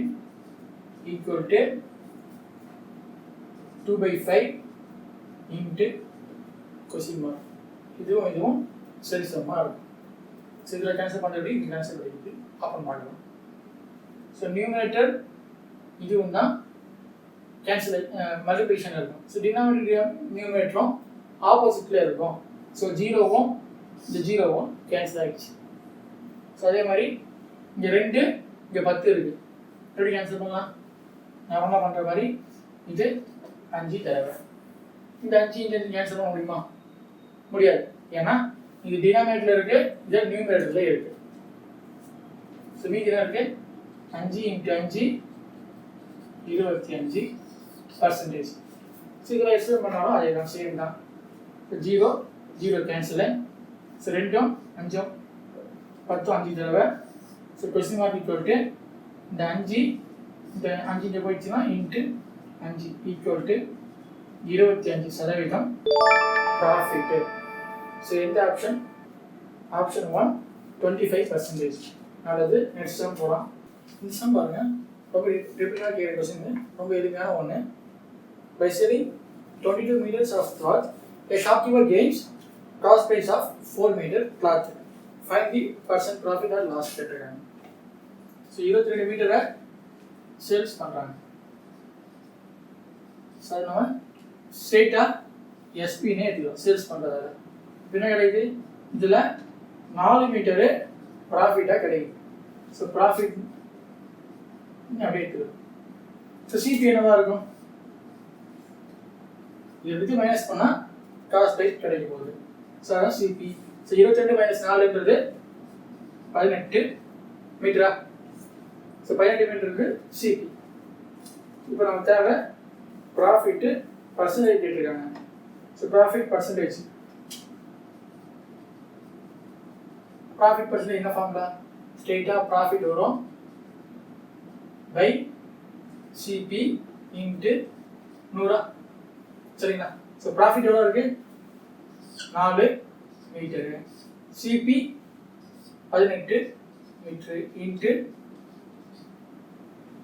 equal to 2/5 into question mark. இதுவும் சரி சமமாக இருக்கும். ஸோ இதில் கேன்சல் பண்ணுறது இது கேன்சல் பண்ணிட்டு ஓப்பன் பண்ணலாம். ஸோ நியூமரேட்டர் இதுவும் தான் கேன்சல் மல்டிப்ளிகேஷன் இருக்கும். ஸோ டினாமினேட்டர் நியூமரேட்டரும் ஆப்போசிட்டில் இருக்கும். ஸோ 0வும் இந்த 0வும் கேன்சல் ஆகிடுச்சு. ஸோ அதே மாதிரி இங்கே 2 இங்கே 10 இருக்குது. எப்படி கேன்சல் பண்ணலாம்? நார்மலாக பண்ணுற மாதிரி இது 5 தடவை. இந்த 5 இங்கே கேன்சல் பண்ண முடியுமா? முடியாது. ஏன்னா இது டினாமினேட்டரில் இருக்குது, இது நியூமரேட்டரில் இருக்குது. ஸோ மீதி தான் இருக்குது 5 × 5 25%. ஸோ இதில் எக்ஸ்பிளைன் பண்ணாலும் அதே தான், சேம் தான். So 0 cancel. ஸோ 2 5 10 5 தடவை. So question mark equal to இந்த 5 இங்கே போயிடுச்சுன்னா into 5 equal to 25% profit. So எந்த ஆப்ஷன்? ஆப்ஷன் 1 25%. நல்லது. நெக்ஸ்ட் சம் போகலாம். இந்த சம் பாருங்கள், ரொம்ப ரிப்பீட்டாக கேட்குற கொஸ்டின், ரொம்ப எளிமையான ஒன்று. By selling 22 meters of cloth, a shopkeeper gains cost price of 4 meter cloth. Find the percent profit or loss கேட்டிருக்காங்க. ஸோ 22 மீட்டரை சேல்ஸ் பண்ணுறாங்க. ஸோ அது நம்ம ஸ்ட்ரெயிட்டாக எஸ்பின்னே எடுத்துக்கலாம் சேல்ஸ் பண்ணுறதால. என்ன கிடைக்குது? இதில் 4 மீட்டரு ப்ராஃபிட்டாக கிடைக்குது. ஸோ ப்ராஃபிட் அப்படியே எடுத்துக்கலாம். ஸோ சிபி என்னவா இருக்கும்? இது எடுத்து மைனஸ் பண்ணால் காஸ்ட் ப்ரைஸ் கிடைக்கும் போகுது. ஸோ அதான் சிபி. ஸோ 22 - 4ன்றது 18 மீட்டரா? ஸோ 18 மீட்டருக்கு சிபி. இப்போ நம்ம தேவை ப்ராஃபிட்டு பர்சன்டேஜ் கேட்டிருக்காங்க. So profit percentage. Profit percentage என்ன ஃபார்முலா? ஸ்ட்ரெயிட்டாக ப்ராஃபிட் வரும் பை சிபி இன்ட்டு 100. சரிங்களா? ஸோ ப்ராஃபிட் எவ்வளோ இருக்கு? 4 metre. CP 18 metre into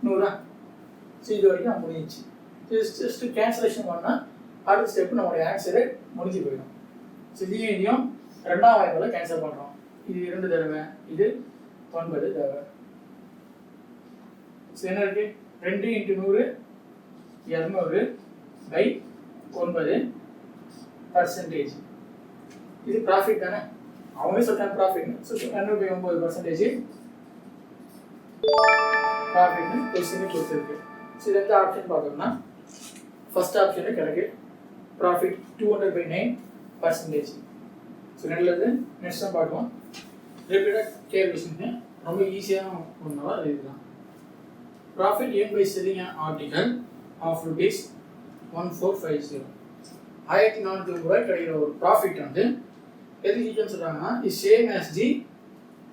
100. So இது வரைக்கும் நான் முடிஞ்சிச்சு. ஜஸ்ட் கேன்சலேஷன் பண்ணால் அடுத்த ஸ்டெப்பு நம்மளுடைய ஆன்சரு முடிஞ்சு போயிடும். ஸோ இதையும் 2ஆம் வாய்ப்பில் கேன்சல் பண்ணுறோம். இது 2 தடவை, இது 9 தடவை. ஸோ என்ன இருக்கு? 2 × 100 200 பை 9%. இது ப்ராஃபிட் தானே? அவங்களே சொல்லிட்டாங்க ப்ராஃபிட். ஸோ 200 பை 9% ப்ராஃபிட்னு கொஸ்டின் கொடுத்துருக்கு. ஸோ இது எந்த ஆப்ஷன் பார்த்தோம்னா ஃபர்ஸ்ட் ஆப்ஷனு கிடைக்கு ப்ராஃபிட் 200/9%. ஸோ நல்லது. நெக்ஸ்ட் தான் பார்க்கலாம். ரிப்பீட்டட் கேல்குலேஷன் ரொம்ப ஈஸியான ஒன்றா இதுதான். Profit earn by selling an article of rupees 1450. 1450 ரூபாய் கிடைக்கிற ஒரு ப்ராஃபிட் வந்து எது ஈக்குவல் சொல்கிறாங்கன்னா is same as the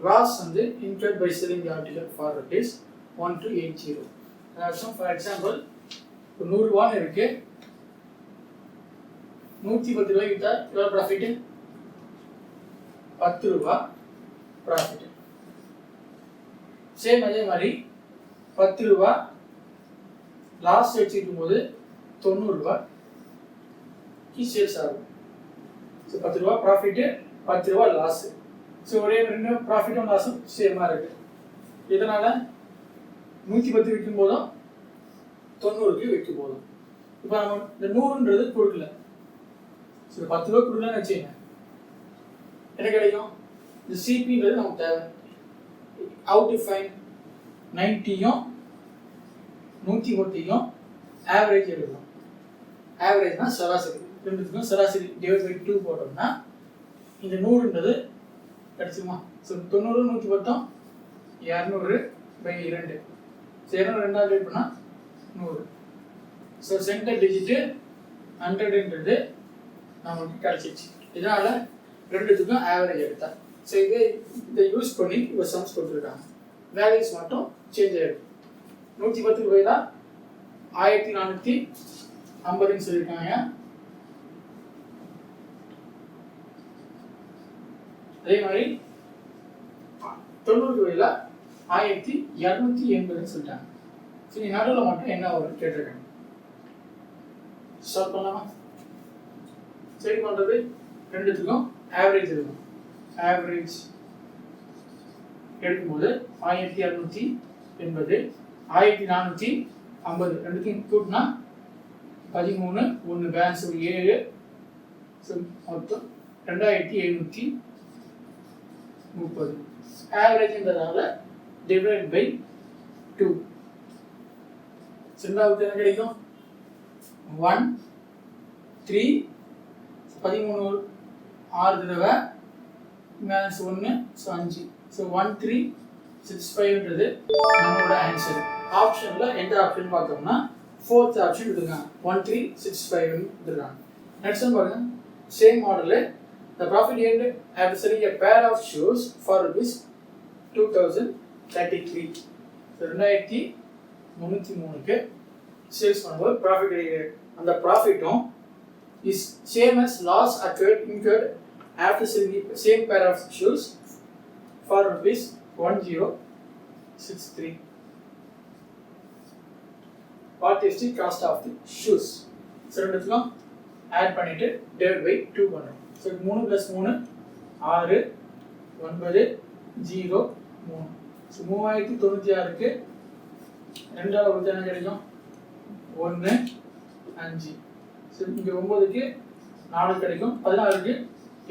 loss வந்து incurred by selling the article for rupees 1280. அதாவது ஃபார் எக்ஸாம்பிள் இப்போ 100 ரூபான்னு இருக்கு, 110 ரூபாய்க்கு விற்றா எவ்வளோ ப்ராஃபிட்டு? 10 ரூபா ப்ராஃபிட். சேம் அதே மாதிரி 10 ரூபா லாஸ்ட் வச்சுக்கும் போது 90 ரூபாய்க்கு சேல்ஸ் ஆகும். ஸோ 10 ரூபா ப்ராஃபிட்டு, 10 ரூபா லாஸு. ஸோ ஒரே ரெண்டு ப்ராஃபிட்டும் லாஸும் சேமாக இருக்கு. இதனால் 110 விற்கும் போதும் 90க்கு விற்கும் போதும் இப்போ நம்ம இந்த 100ன்றது கொடுக்கல. ஸோ 10 ரூபா கொடுக்கலன்னு வச்சுக்கோங்க, என்ன கிடைக்கும்? இந்த சிபின்றது நமக்கு தேவை. அவுட் டு ஃபைன் 90யும் 110யும் ஆவரேஜ் எடுக்கணும். ஆவரேஜ்னா சராசரி, ரெண்டுத்துக்கும் சராசரி டிவைட் பை 2 போட்டோம்னா இந்த 100ன்றது கிடைச்சிருமா? ஸோ 90 110 200/2. ஸோ 200 டிவைட் பண்ணால் 100. ஸோ சென்டர் டிஜிட்டு 100ன்றது நமக்கு கிடைச்சிச்சு. இதனால் ரெண்டுத்துக்கும் ஆவரேஜ் எடுத்தா. ஸோ இதை யூஸ் பண்ணி இப்போ சம்ஸ் கொடுத்துருக்காங்க. வேல்யூஸ் மட்டும் சேஞ்ச் ஆகிடும். 110 ரூபாய் தான் 1450 சொல்லியிருக்காங்க. அதே மாதிரி 90 ரூபாயில் 1280 சொல்லிட்டாங்க. சரி, நடுவில் மட்டும் என்ன வரும் கேட்டிருக்காங்க. சால்வ் பண்ணலாமா? சரி பண்ணுறது ரெண்டுத்துக்கும் ஆவரேஜ் இருக்கும். ஆவரேஜ் எடுக்கும்போது 1280 1450 ரெண்டுத்தையும் கூட்டினா 13, 1 பேலன்ஸ் 7. ஸோ மொத்தம் 2730. ஆவரேஜ்ன்றதால டிவைட் பை 2. ரெண்டாவது என்ன கிடைக்கும்? 1 3 13 6 தடவை பேலன்ஸ் 1, ஸோ 5. ஸோ 1365ன்றது நம்மளோட ஆன்சர். ஆப்ஷனில் எந்த ஆப்ஷன் பார்த்தோம்னா ஃபோர்த் ஆப்ஷன் எடுத்துருக்காங்க. 1365 எடுத்துருக்காங்க. நெக்ஸ்ட் பாருங்க, same model. The profit earned after selling a pair of shoes for rupees 2033. So 2303க்கு சேல்ஸ் பண்ணும்போது ப்ராஃபிட் கிடைக்கிறது. அந்த ப்ராஃபிட்டும் is same as loss incurred after selling the same pair of shoes for rupees 1063. What is the cost of the shoes? So ரெண்டுத்துக்கும் add பண்ணிட்டு divide by 2 பண்ணுறோம். So 3 + 3 6 9 0 3. So 3096க்கு 2ஆல் கொடுத்தா என்ன கிடைக்கும்? 1 5. ஸோ இங்கே 9க்கு 4 கிடைக்கும், 16க்கு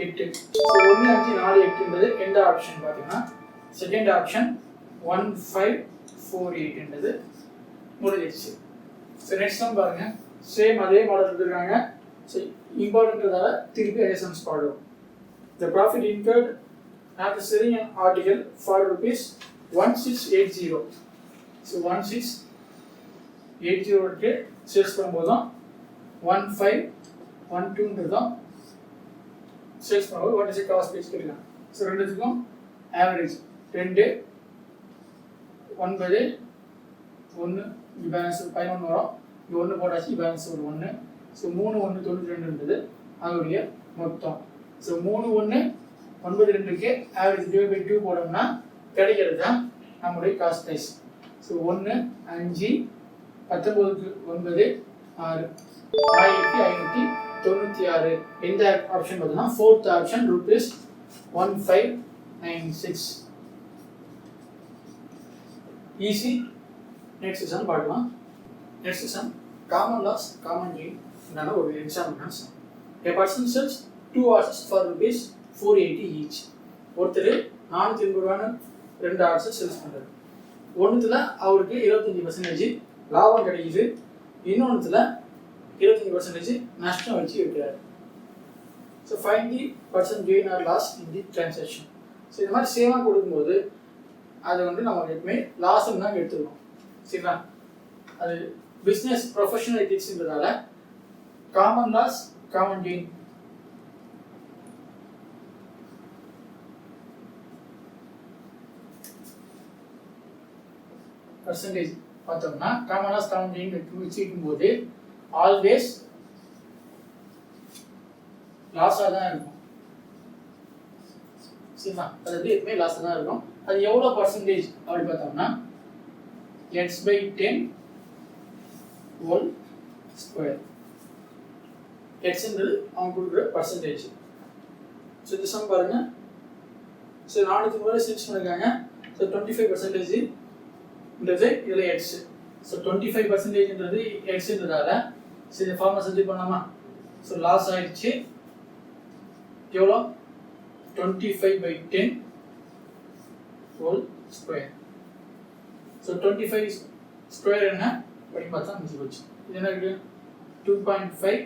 8. ஸோ 1 5 4 8ன்றது எந்த ஆப்ஷன் பார்த்தீங்கன்னா செகண்ட் ஆப்ஷன் 1548ன்றது முடிஞ்சிடுச்சு. ஸோ நெக்ஸ்ட் சம் பாருங்க, சேம் அதே மாடல் எடுத்துருக்காங்க. ஸோ இம்பார்ட்டன்றதால திருப்பி அதே சம்ஸ் பாடுவோம். The profit incurred after selling an article for rupees 1680. So 1680க்கு சேல்ஸ் பண்ணும்போதும் 1512ன்றதும் சேல்ஸ் பண்ணும்போது what is the cost base கிடைக்கலாம். ஸோ ரெண்டுத்துக்கும் ஆவரேஜ் 2 9 1 பேலன்ஸ் 11 வரும். இங்கே 1 போட்டாச்சு, பேலன்ஸ் ஒரு 1. ஸோ 3 1 92ன்றது அதோடைய மொத்தம். ஸோ 3 1 9 2க்கு ஆவரேஜ் டிவைட் பை 2 போட்டோம்னா கிடைக்கிறது தான் நம்முடைய காஸ்ட் ப்ரைஸ். ஸோ 1 5 19க்கு 9 6 1596. எந்த ஆப்ஷன் பார்த்தீங்கன்னா fourth option rupees 1596. Easy. Next sum பார்க்கலாம். Next sum common loss common gain என்னன்னா ஒரு example. A person sells 2 horses for rupees 480 each. ஒருத்தர் 480 ரூபான்னு 2 ஹார்ஸஸ் சேல்ஸ் பண்ணுறாரு. ஒன்றுத்தில் அவருக்கு 25% லாபம் கிடைக்குது, இன்னொன்றுத்தில் 25% நஷ்டம் வச்சு வைக்கிறாரு. So find the percent gain or loss in the transaction. So இந்த மாதிரி சேமாக கொடுக்கும்போது அது வந்து நம்ம எப்பவுமே லாஸ்ன்னு தான் எடுத்துக்கணும். சரிங்களா? அது பிஸ்னஸ் ப்ரொஃபஷனல் எத்திக்ஸ்ன்றதால common loss common gain. Percentage பார்த்தோம்னா காமன் லாஸ் காமன் கெயின் வச்சுக்கும் போது ஆல்வேஸ் லாஸாக தான் இருக்கும். சரிங்களா? அது வந்து எப்பவுமே லாஸாக தான் இருக்கும். அது எவ்வளோ பர்சன்டேஜ் அப்படி பார்த்தோம்னா x/10 ஹோல் ஸ்கொயர். எக்ஸ்ன்றது அவங்க கொடுக்குற பர்சன்டேஜ். ஸோ இந்த சம் பாருங்க. ஸோ 400 சிக்ஸ் பண்ணிருக்காங்க. ஸோ 25%ன்றது இதில் எக்ஸ். ஸோ 25%ன்றது எக்ஸ்ன்றதால சரி இந்த ஃபார்முலா செஞ்சு பண்ணலாமா? ஸோ லாஸ் ஆயிடுச்சு. எவ்வளோ? 25/10 ஹோல் ஸ்கொயர். ஸோ 25 ஸ்கொயர் என்ன படி பார்த்தா முடிஞ்சு போச்சு. இது என்ன இருக்கு? 2.5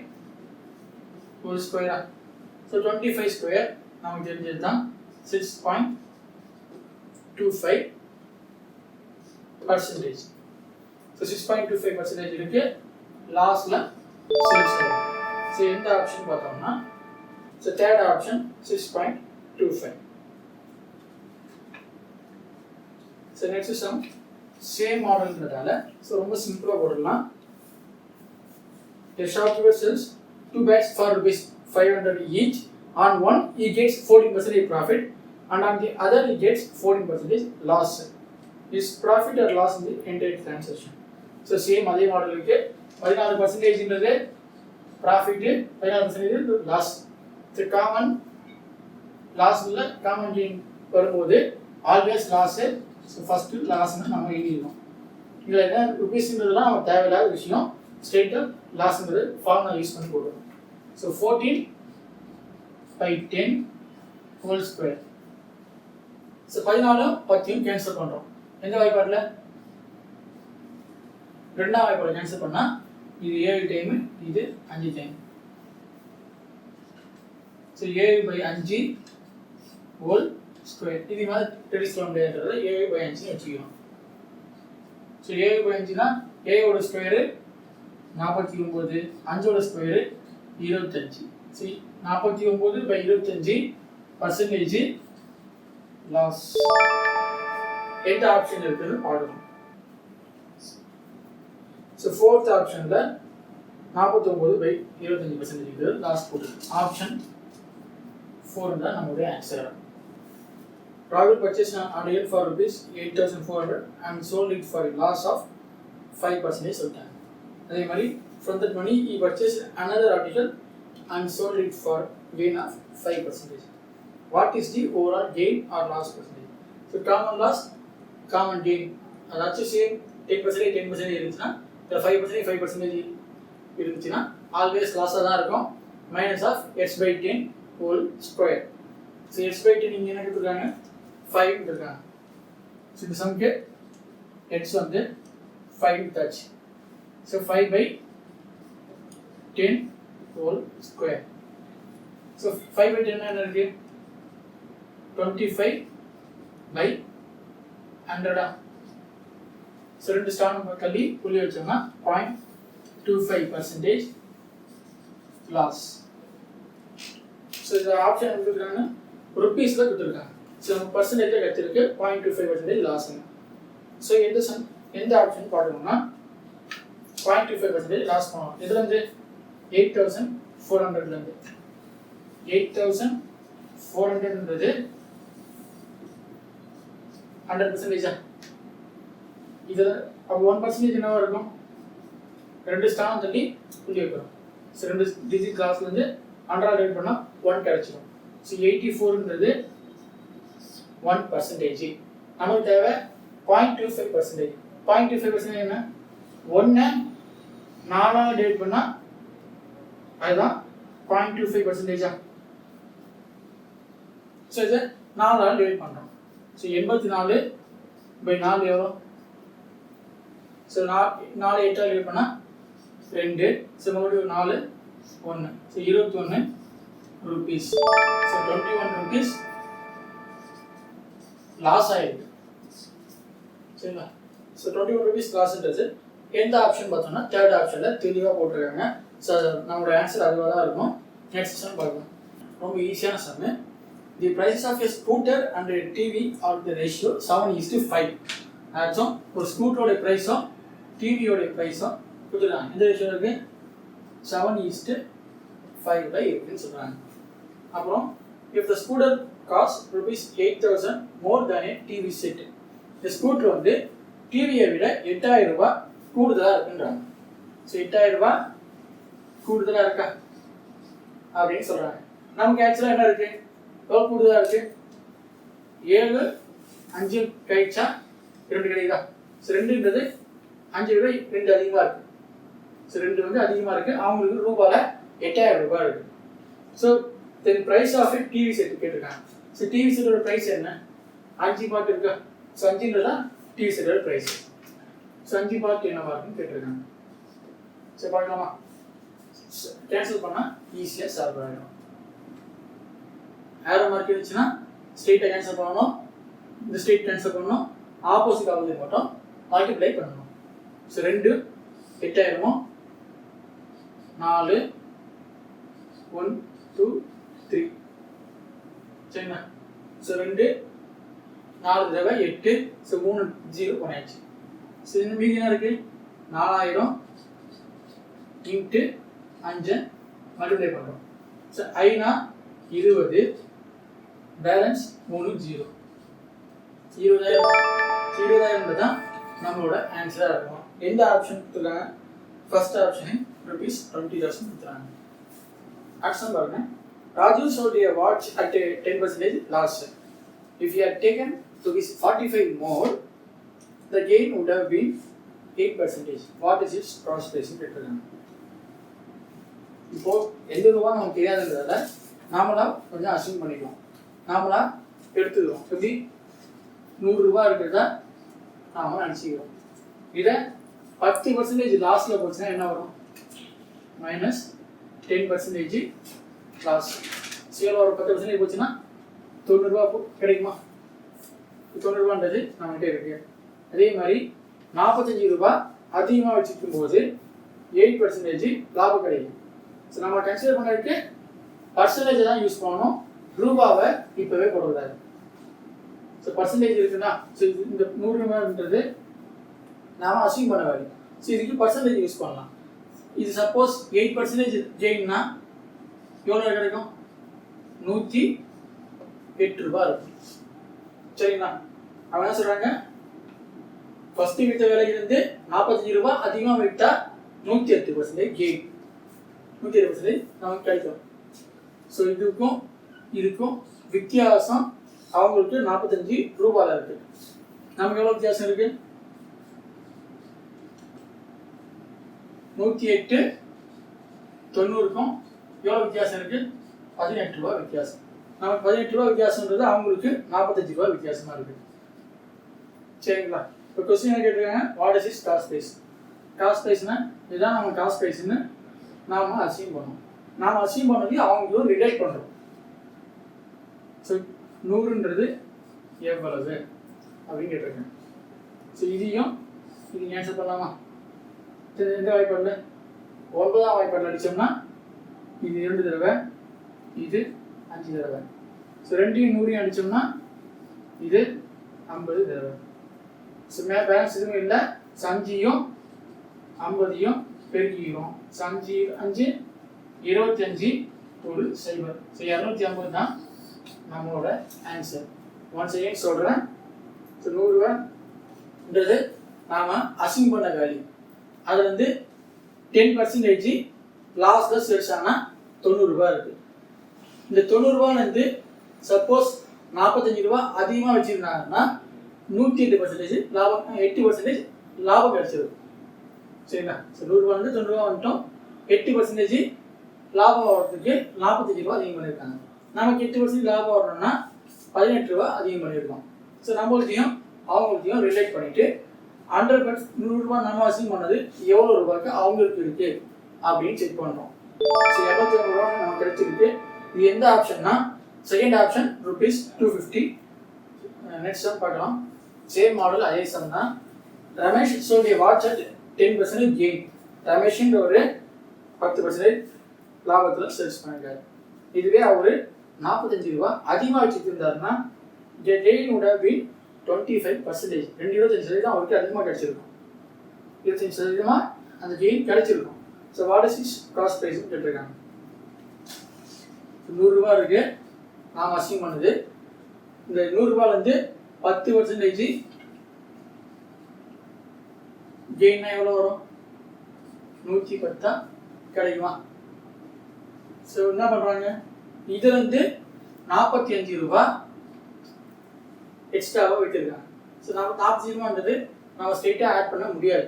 ஹோல் ஸ்கொயரா? ஸோ 25 ஸ்கொயர் நமக்கு தெரிஞ்சது தான் 6.25%. ஸோ 6.25% இருக்கு. லாஸ்ட்ல சேல்ஸ் ஆகும். ஸோ எந்த ஆப்ஷன் பார்த்தோம்னா so third option 6.25. So next sum same மாடல்ன்றதால ஸோ ரொம்ப சிம்பிளாக போடலாம். A shopkeeper sells 2 bags for ₹500 each. On one he gets 14% profit and on the other he gets 14% loss. His profit or loss in the entire transaction. So same அதே model இருக்கு. 14%ன்றது profit, 14% loss. So common loss இல்ல common gain வரும்போது always loss. So first loss நம்ம எழுதிடணும். இதுல என்ன ருபீஸ்ன்றதுலாம் நம்ம தேவையில்லாத விஷயம். ஸ்ட்ரெயிட்டா லாஸ்ங்கிறது ஃபார்முலா யூஸ் பண்ணி போடுறோம். So 14/10 whole square. So 14 10 cancel பண்ணுறோம். எந்த வாய்ப்பாட்டில்? ரெண்டாம் வாய்ப்பாடு கேன்சல் பண்ணால் இது 7 டைமு, இது 5 டைம். So 7/5 whole square. இது மாதிரி ரெடியூஸ் பண்ண முடியாதுன்றத 7/5 வச்சுக்கிறோம். ஸோ 7/5னா 7ஓட ஸ்கொயரு 49, 5ஓட ஸ்கொயரு 25. சரி 49/25% லாஸ். எந்த ஆப்ஷன் இருக்குது பார்க்கணும். ஸோ ஃபோர்த் ஆப்ஷனில் 49/25% லாஸ் போட்டு ஆப்ஷன் 4 தான் நம்மளுடைய answer. Robert purchased an article for ₹8,400 and sold it for a loss of 5% of time. அதே மாதிரி from that money he purchased another article and sold it for gain of 5%. What is the overall gain or loss percentage? So common loss, common gain. அதாச்சும் same 10% 10% இருந்துச்சுன்னா இல்லை 5% இருந்துச்சுன்னா always லாஸாக தான் இருக்கும். Minus of x/10 whole square. So x/10 இங்கே என்ன கொடுத்துருக்காங்க? 5 இருக்காங்க. ஸோ இந்த சம்க்கு x வந்து 5 தாச்சு. So 5/10 whole square. ஸோ 5/10 என்ன இருக்கு? 25/100. ஸோ ரெண்டு ஸ்டார் நம்பர் தள்ளி புள்ளி வச்சோம்னா 0.25% லாஸ். ஸோ இந்த ஆப்ஷன் கொடுத்துருக்காங்க ருபீஸில் கொடுத்துருக்காங்க. ஸோ நம்ம பர்சன்டேஜில் கிடைச்சிருக்கு 0.25% லாஸுங்க. ஸோ எந்த ஆப்ஷன் பார்க்கணும்னா 0.25% லாஸ் பண்ணலாம். இதுலேருந்து 8,400லேருந்து 8,400ன்றது 100%. இதில் அப்போ 1% என்னவா இருக்கும்? ரெண்டு ஸ்டார் தள்ளி புள்ளி வைக்கிறோம். ஸோ ரெண்டு டிஜிட் கிளாஸ்லேருந்து 100 டிவைட் பண்ணால் 1 கிடைச்சிடும். ஸோ 84ன்றது 1%. நமக்கு தேவை 0.25%. 0.25% என்ன? 1 4 டிவைட் பண்ணால் அதுதான் 0.25%. ஸோ இதை 4 டிவைட் பண்ணுறோம். ஸோ 84/4 எவ்வளோ? ஸோ 4 8 டிவைட் பண்ணால் 2. ஸோ மறுபடியும் 4 1. So 21 rupees. So 21 rupees loss ஆயிருக்கு. சரிங்களா? ஸோ 21 rupees லாஸ்ன்றது எந்த ஆப்ஷன் பார்த்தோம்னா தேர்ட் ஆப்ஷனில் தெளிவாக போட்டிருக்காங்க. ஸோ நம்மளோட ஆன்சர் அதுவாக தான் இருக்கும். நெக்ஸ்ட் சம் பார்க்கலாம். ரொம்ப ஈஸியான sum. The price of a scooter and TV are the ratio 7:5. அதாச்சும் ஒரு ஸ்கூட்டரோட ப்ரைஸும் டிவியோட ப்ரைஸும் கொடுத்துருக்காங்க. எந்த ரேஷியோ இருக்கு? 7:5 இருக்குன்னு சொல்கிறாங்க. அப்புறம் if the scooter cost ₹8,000 more than A TV set. இந்த ஸ்கூட்டர் வந்து டிவியை விட 8,000 ரூபாய் கூடுதலாக இருக்குன்றாங்க. ஸோ 8,000 ரூபாய் கூடுதலாக இருக்கா அப்படின்னு சொல்கிறாங்க. நமக்கு ஆக்சுவலாக என்ன இருக்குது? எவ்வளோ கூடுதலாக இருக்குது? 7 5 கழிச்சா 2 கிடைக்குதா? ஸோ 2ன்றது 5 விட 2 அதிகமாக இருக்குது. ஸோ 2 வந்து அதிகமாக இருக்குது. அவங்களுக்கு ரூபாயில் 8,000 ரூபாய் இருக்குது. So then price of a TV set கேட்டிருக்காங்க. ஸோ டிவி செட்டோட ப்ரைஸ் என்ன? 5 பார்ட் இருக்கா? ஸோ 5ன்றதான் டிவி செட்டோட ப்ரைஸ். ஸோ 5 பார்ட் என்னவா இருக்குன்னு கேட்டிருக்காங்க. சரி பார்க்கலாமா? கேன்சல் பண்ணால் ஈஸியாக சால்வ் ஆகிடும். ஏரோ மார்க் இருந்துச்சுன்னா ஸ்ட்ரெயிட்டாக கேன்சல் பண்ணணும். இந்த ஸ்ட்ரெயிட் கேன்சல் பண்ணணும். ஆப்போசிட் ஆகுது மட்டும் மல்டிப்ளை பண்ணணும். ஸோ 2 8,000 4 1 2 3. சரிங்களா? ஸோ 2 4 தடவை 8. ஸோ 3 0 பண்ணியாச்சு. ஸோ இந்த மீதி என்ன இருக்கு? 4000 இன்ட்டு 5 மல்டிப்ளை பண்ணுறோம். ஸோ ஐனா 20 பேலன்ஸ் 3 0. 20,000 தான் நம்மளோட ஆன்சராக இருக்கும். எந்த ஆப்ஷன் கொடுத்துருக்காங்க? ஃபர்ஸ்ட் ஆப்ஷன் ₹20,000 கொடுத்துருக்காங்க. ஆப்ஷன் பாருங்க. Raju sold a watch at a 10% loss. If he had taken ₹45 more, the gain would have been 8%. What is its cross price? இப்போ எந்த ரூபா நமக்கு தெரியாதுன்றதால நாமளா கொஞ்சம் அசியூம் பண்ணிக்கலாம். நாமளா எடுத்துக்கிறோம். எப்படி 100 ரூபாய் இருக்கிறதா நாம நினச்சிக்கிறோம். இதை 10% லாஸில் போச்சுன்னா என்ன வரும்? Minus 10% loss. சேல் ஒரு 10% போச்சுன்னா 90 ரூபா கிடைக்குமா? 90 ரூபான்றது நம்மகிட்ட இருக்கு. அதே மாதிரி 45 ரூபாய் அதிகமாக வச்சுக்கும் போது 8% லாபம் கிடைக்கும். ஸோ நம்ம கன்சிடர் பண்ணுறதுக்கு பர்சன்டேஜ் தான் யூஸ் பண்ணணும். ரூபாவை இப்போவே போடக்கூடாது. ஸோ பர்சன்டேஜ் இருக்குன்னா ஸோ இந்த 100 ரூபாய்ன்றது நாம் அசீவ் பண்ண வேணும். ஸோ இதுக்கு பர்சன்டேஜ் யூஸ் பண்ணலாம். இது சப்போஸ் 8% கெயின்னா எவ்வளோ கிடைக்கும்? 108 ரூபாய் இருக்கும். சரிங்களா? அவங்க என்ன சொல்கிறாங்க? ஃபஸ்ட்டு விற்ற விலையிலிருந்து 45 ரூபாய் அதிகமாக விற்றா 108% கெயின். 108% நமக்கு கிடைக்கும். ஸோ இதுக்கும் வித்தியாசம் அவங்களுக்கு 45 ரூபாயில் இருக்கு. நமக்கு எவ்வளோ வித்தியாசம் இருக்கு? 108 90க்கும் எவ்வளோ வித்தியாசம் இருக்கு? 18 ரூபாய் வித்தியாசம். நமக்கு 18 ரூபாய் வித்தியாசம்ன்றது அவங்களுக்கு 45 ரூபாய் வித்தியாசமா இருக்கு. சரிங்களா? இப்போ கொஸ்டின் என்ன கேட்டிருக்காங்க? What is is cost price? Cost ப்ரைஸ்னா இதுதான் நம்ம காஸ்ட் ப்ரைஸ்ன்னு நாம அசீவ் பண்ணோம். நாம் அசீவ் பண்ணி அவங்களும் ரிலேட் பண்ணுறோம். ஸோ 100ன்றது எவ்வளவு அப்படின்னு கேட்டிருக்கேன். ஸோ இதையும் இது ஆன்சர் பண்ணலாமா? எந்த வாய்ப்பாடில்? 9ஆம் வாய்ப்பாடில் அடித்தோம்னா இது 2 தடவை, இது 5 தடவை. ஸோ 2யும் 100யும் அடித்தோம்னா இது 50 தடவை. ஸோ பேலன்ஸ் எதுவும் இல்லை. 5யும் 50யும் பெருக்கிக்கிறோம். 5 5 25 ஒரு 0. ஸோ 250 தான் நம்மளோட ஆன்சர். ஒன்ஸ் அகைன் சொல்கிறேன். ஸோ 100 ரூபான்றது நாம் அசியூம் பண்ண வேல்யூ. அது வந்து 10% லாஸில் சேல்ஸ் ஆனால் 90 ரூபாய் இருக்குது. இந்த 90 ரூபான்னு சப்போஸ் 45 ரூபா அதிகமாக வச்சுருந்தாங்கன்னா 108% லாபம், 8% லாபம் கிடைச்சிடும். சரிங்களா? ஸோ 100 ரூபா 90 ரூபா வந்துட்டோம். 8% லாபம் வர்றதுக்கு 45 ரூபா அதிகம் பண்ணியிருக்காங்க. நமக்கு 8% லாபம் வரணும்னா 18 ரூபா அதிகம் பண்ணியிருக்கோம். ஸோ நம்மள்கிட்டையும் அவங்கள்ட்டையும் ரிலேட் பண்ணிவிட்டு 100% 100 ரூபாய் நம்ம அசைன் பண்ணது எவ்வளோ ரூபாய்க்கு அவங்களுக்கு இருக்கு அப்படின்னு செக் பண்ணுறோம். ஸோ 250 ரூபா நமக்கு கிடைச்சிருக்கு. இது எந்த ஆப்ஷன்னா செகண்ட் ஆப்ஷன் ₹250. நெக்ஸ்ட் சம் பார்க்கலாம். சேம் மாடல் அதே சம் தான். Ramesh sold a watch at 10% gain. ரமேஷ்ன்ற ஒரு 10% லாபத்தில் சேல்ஸ் பண்ணிருக்காரு. இதுவே அவர் 45 ரூபா அதிகமாக வச்சுருந்தாருன்னா gain would have been 25%. 25% அவருக்கு அதிகமாக கிடைச்சிருக்கும். 25% அந்த கெயின் கிடைச்சிருக்கும். So what is is cost ப்ரைஸ்னு கேட்டிருக்காங்க. 100 ரூபா இருக்கு நாம் அசீவ் பண்ணுது. இந்த 100 ரூபாயிலேருந்து 10% கெயின்னா எவ்வளோ வரும்? 110 கிடைக்குமா? ஸோ என்ன பண்ணுறாங்க, இதுலேருந்து 45 ரூபா எக்ஸ்ட்ராவாக விட்டுருக்காங்க. ஸோ நம்ம 45 ரூபான்றது நம்ம ஸ்ட்ரெயிட்டாக ஆட் பண்ண முடியாது.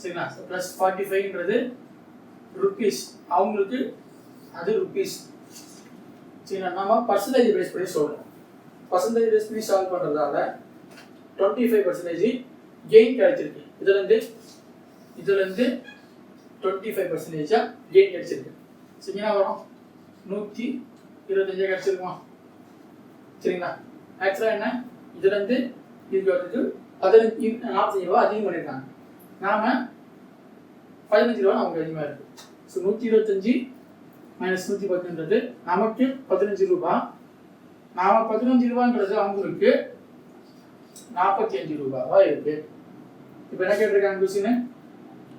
சரிங்களா? ஸோ ப்ளஸ் 45ன்றது ருப்பீஸ், அவங்களுக்கு அது ருப்பீஸ். சரிங்களா? நம்ம பர்சன்டேஜ் பேஸ் பண்ணி சொல்கிறோம். பர்சன்டேஜ் பேஸ் பண்ணி சால்வ் பண்ணுறதால 25% கெயின் கிடைச்சிருக்கு. இதுலேருந்து 25% கெயின் கிடைச்சிருக்கு. சரிங்களா? வரும் 125 கிடைச்சிருக்குமா? சரிங்களா? ஆக்சுவலாக என்ன, இதுலேருந்து இதுக்கு வந்துட்டு 45 ரூபா அதிகம் பண்ணியிருக்காங்க. நாம் 15 ரூபா நமக்கு அதிகமாக இருக்குது. ஸோ 125 மைனஸ் 110ன்றது நமக்கு 15 ரூபா. நாம் 15 ரூபான்றது அவங்களுக்கு 45 ரூபாவாக இருக்குது. இப்போ என்ன கேட்டிருக்காங்க question,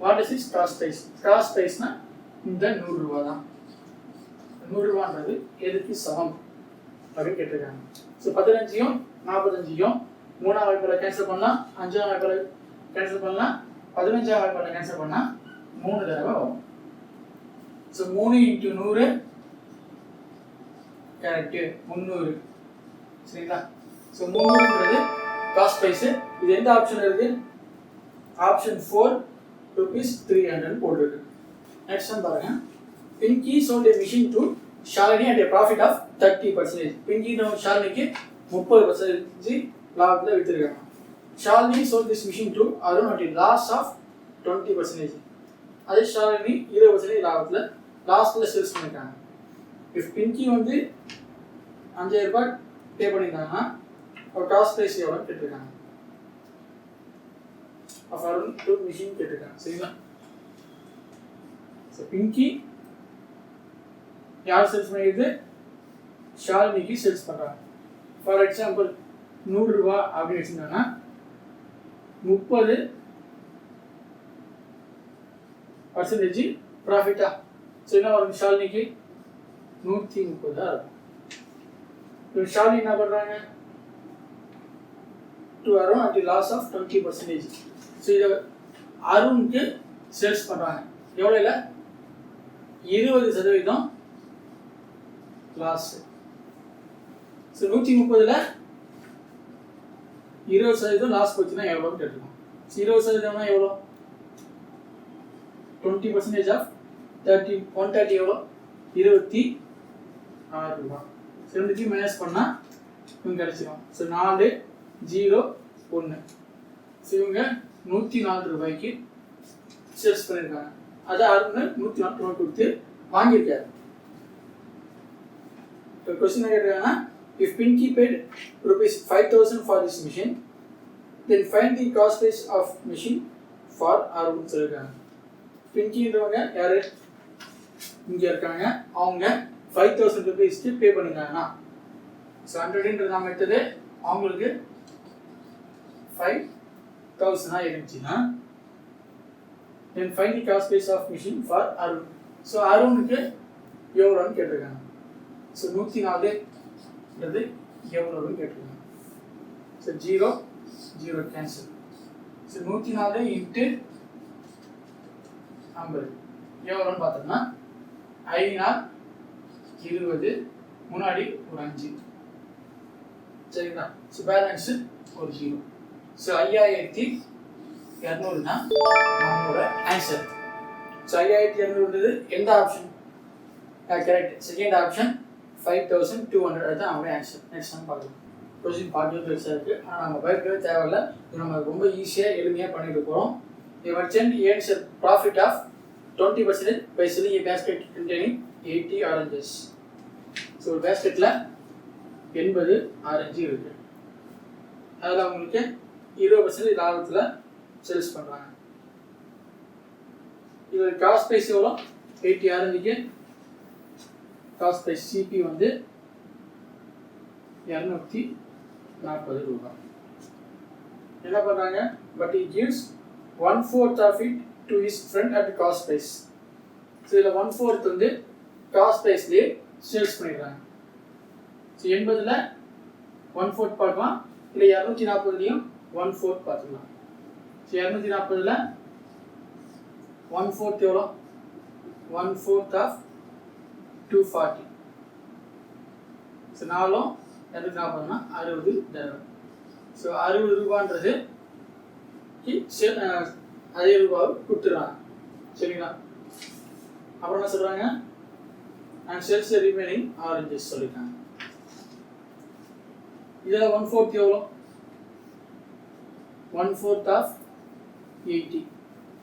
what is is cost price? Cost ப்ரைஸ்னா இந்த 100 ரூபா தான். 100 ரூபான்றது எதுக்கு சமம் அப்படின்னு கேட்டிருக்காங்க. ஸோ 15யும் 45யும் 3ஆம் வாய்ப்பில் கேன்சல் பண்ணலாம், 5ஆம் வாய்ப்பில் கேன்சல் பண்ணலாம், 15ஆம் வாய்ப்பில் கேன்சல் பண்ணால் 3 தடவை வரும். So 3 × 100 correct 300. சரிங்களா? ஸோ 300ன்றது காஸ்ட் ப்ரைஸு. இது எந்த ஆப்ஷன் இருக்கு? ஆப்ஷன் 4 ₹300 போட்டிருக்கு. நெக்ஸ்ட் ஒன் பாருங்க. Pinki sold a machine to Shalini at a profit of 30%. Pinki ஷாலினிக்கு 30% லாபத்தில் விற்றுருக்காங்க. Shalini sold this machine to Arun at a loss of 20%. அதே ஷாலினி 20% லாபத்தில் லாஸ்ட்டில் சேல்ஸ் பண்ணியிருக்காங்க. இஃப் பிங்கி வந்து 5000 ரூபாய் பே பண்ணியிருந்தாங்கன்னா ஒரு காஸ்ட் ப்ரைஸ் எவ்வளோன்னு கேட்டிருக்காங்க. ஆஃப் அருண் டு மிஷின் கேட்டிருக்காங்க. சரிங்களா? ஸோ பிங்கி யார் சேல்ஸ் பண்ணிடுது? ஷாலினிக்கு சேல்ஸ் பண்ணுறாங்க. ஃபார் எக்ஸாம்பிள் 100 ரூபா அப்படின்னு வச்சுருந்தாங்கன்னா 30% ப்ராஃபிட்டா. ஸோ என்ன வரும்? ஷாலினிக்கு 130 இருக்கும். இப்போ ஷாலினி என்ன பண்ணுறாங்க? To Arun at loss of 20%. So இதை அருணுக்கு சேல்ஸ் பண்ணுறாங்க. எவ்வளோ இல்லை? 20% லாஸ். ஸோ 130ல் 20% லாஸ் போச்சுன்னா எவ்வளோன்னு கேட்டுருக்கோம். 20% எவ்வளோ? 20% ஆஃப் 130 எவ்வளோ? 26 ரூபா. 2 மைனஸ் பண்ணால் இவங்க கிடைச்சிடும். ஸோ 4 0 1. ஸோ இவங்க 104 ரூபாய்க்கு சேல்ஸ் பண்ணியிருக்காங்க. அதை அருண் 104 ரூபாய் கொடுத்து வாங்கியிருக்காரு. இப்போ கொஸ்டின் கேட்டிருக்காங்கன்னா, if Pinky paid ₹5,000 for this machine, then find the cost price of machine for Arun சொல்லியிருக்காங்க. பிங்கின்றவங்க யாரு? இங்கே இருக்காங்க. அவங்க 5,000 rupees பே பண்ணியிருக்காங்கன்னா, ஸோ 100ன்றது நாம் எடுத்தது அவங்களுக்கு 5,000 இருந்துச்சுன்னா, then find the cost price of machine for Arun. So அருணுக்கு எவ்வளோன்னு கேட்டிருக்காங்க. ஸோ 104ன்றது எவ்வளோன்னு கேட்டிருக்காங்க. So 0 0 cancel. ஸோ 104 × 50 எவ்வளோன்னு பார்த்தோம்னா 5 20, முன்னாடி ஒரு 5. சரிங்களா? ஸோ பேலன்ஸு ஒரு 0. ஸோ 5200 தான் நம்மளோட ஆன்சர். ஸோ 5200ன்றது எந்த ஆப்ஷன் கரெக்ட்? செகண்ட் ஆப்ஷன் 5200 அதுதான் அவங்களோட ஆன்சர். நெக்ஸ்ட் நம்ம பார்க்கலாம். கொஸ்டின் பார்க்கவே பெருசாக இருக்குது. ஆனால் நம்ம பயப்படவே தேவையில்லை. இது நம்ம ரொம்ப ஈஸியாக எளிமையாக பண்ணிட்டு போகிறோம். A merchant earns a profit of 20% by selling a basket containing 80 oranges. So ஒரு பேஸ்கெட்டில் 80 ஆரஞ்சு இருக்குது. அதில் அவங்களுக்கு 20% லாபத்தில் சேல்ஸ் பண்ணுறாங்க. இதோட காஸ்ட் ப்ரைஸ் எவ்வளோ? 80 ஆரஞ்சுக்கு காஸ்ட் ப்ரைஸ் சிபி வந்து 240 ரூபாய். என்ன பண்ணுறாங்க? But he gives 1/4 of it to his friend at cost price. So இதில் 1/4 வந்து காஸ்ட் ப்ரைஸ்லேயே சேல்ஸ் பண்ணிடுறாங்க. ஸோ 80ல் 1/4 பார்க்கலாம், இல்லை 240லையும் 1/4 பார்த்துக்கலாம். ஸோ 240ல் 1/4 எவ்வளோ? 1/4 of 240. ஸோ 4 240னா 60 தடவை. ஸோ 60 ரூபான்றது அதே ரூபாவை கொடுத்துட்றாங்க. சரிங்களா? அப்புறம் என்ன சொல்கிறாங்க? அண்ட் சேல்ஸ் ரிமைனிங் ஆரஞ்சஸ் சொல்லியிருக்காங்க. இதில் 1/4 எவ்வளோ? 1/4 of 80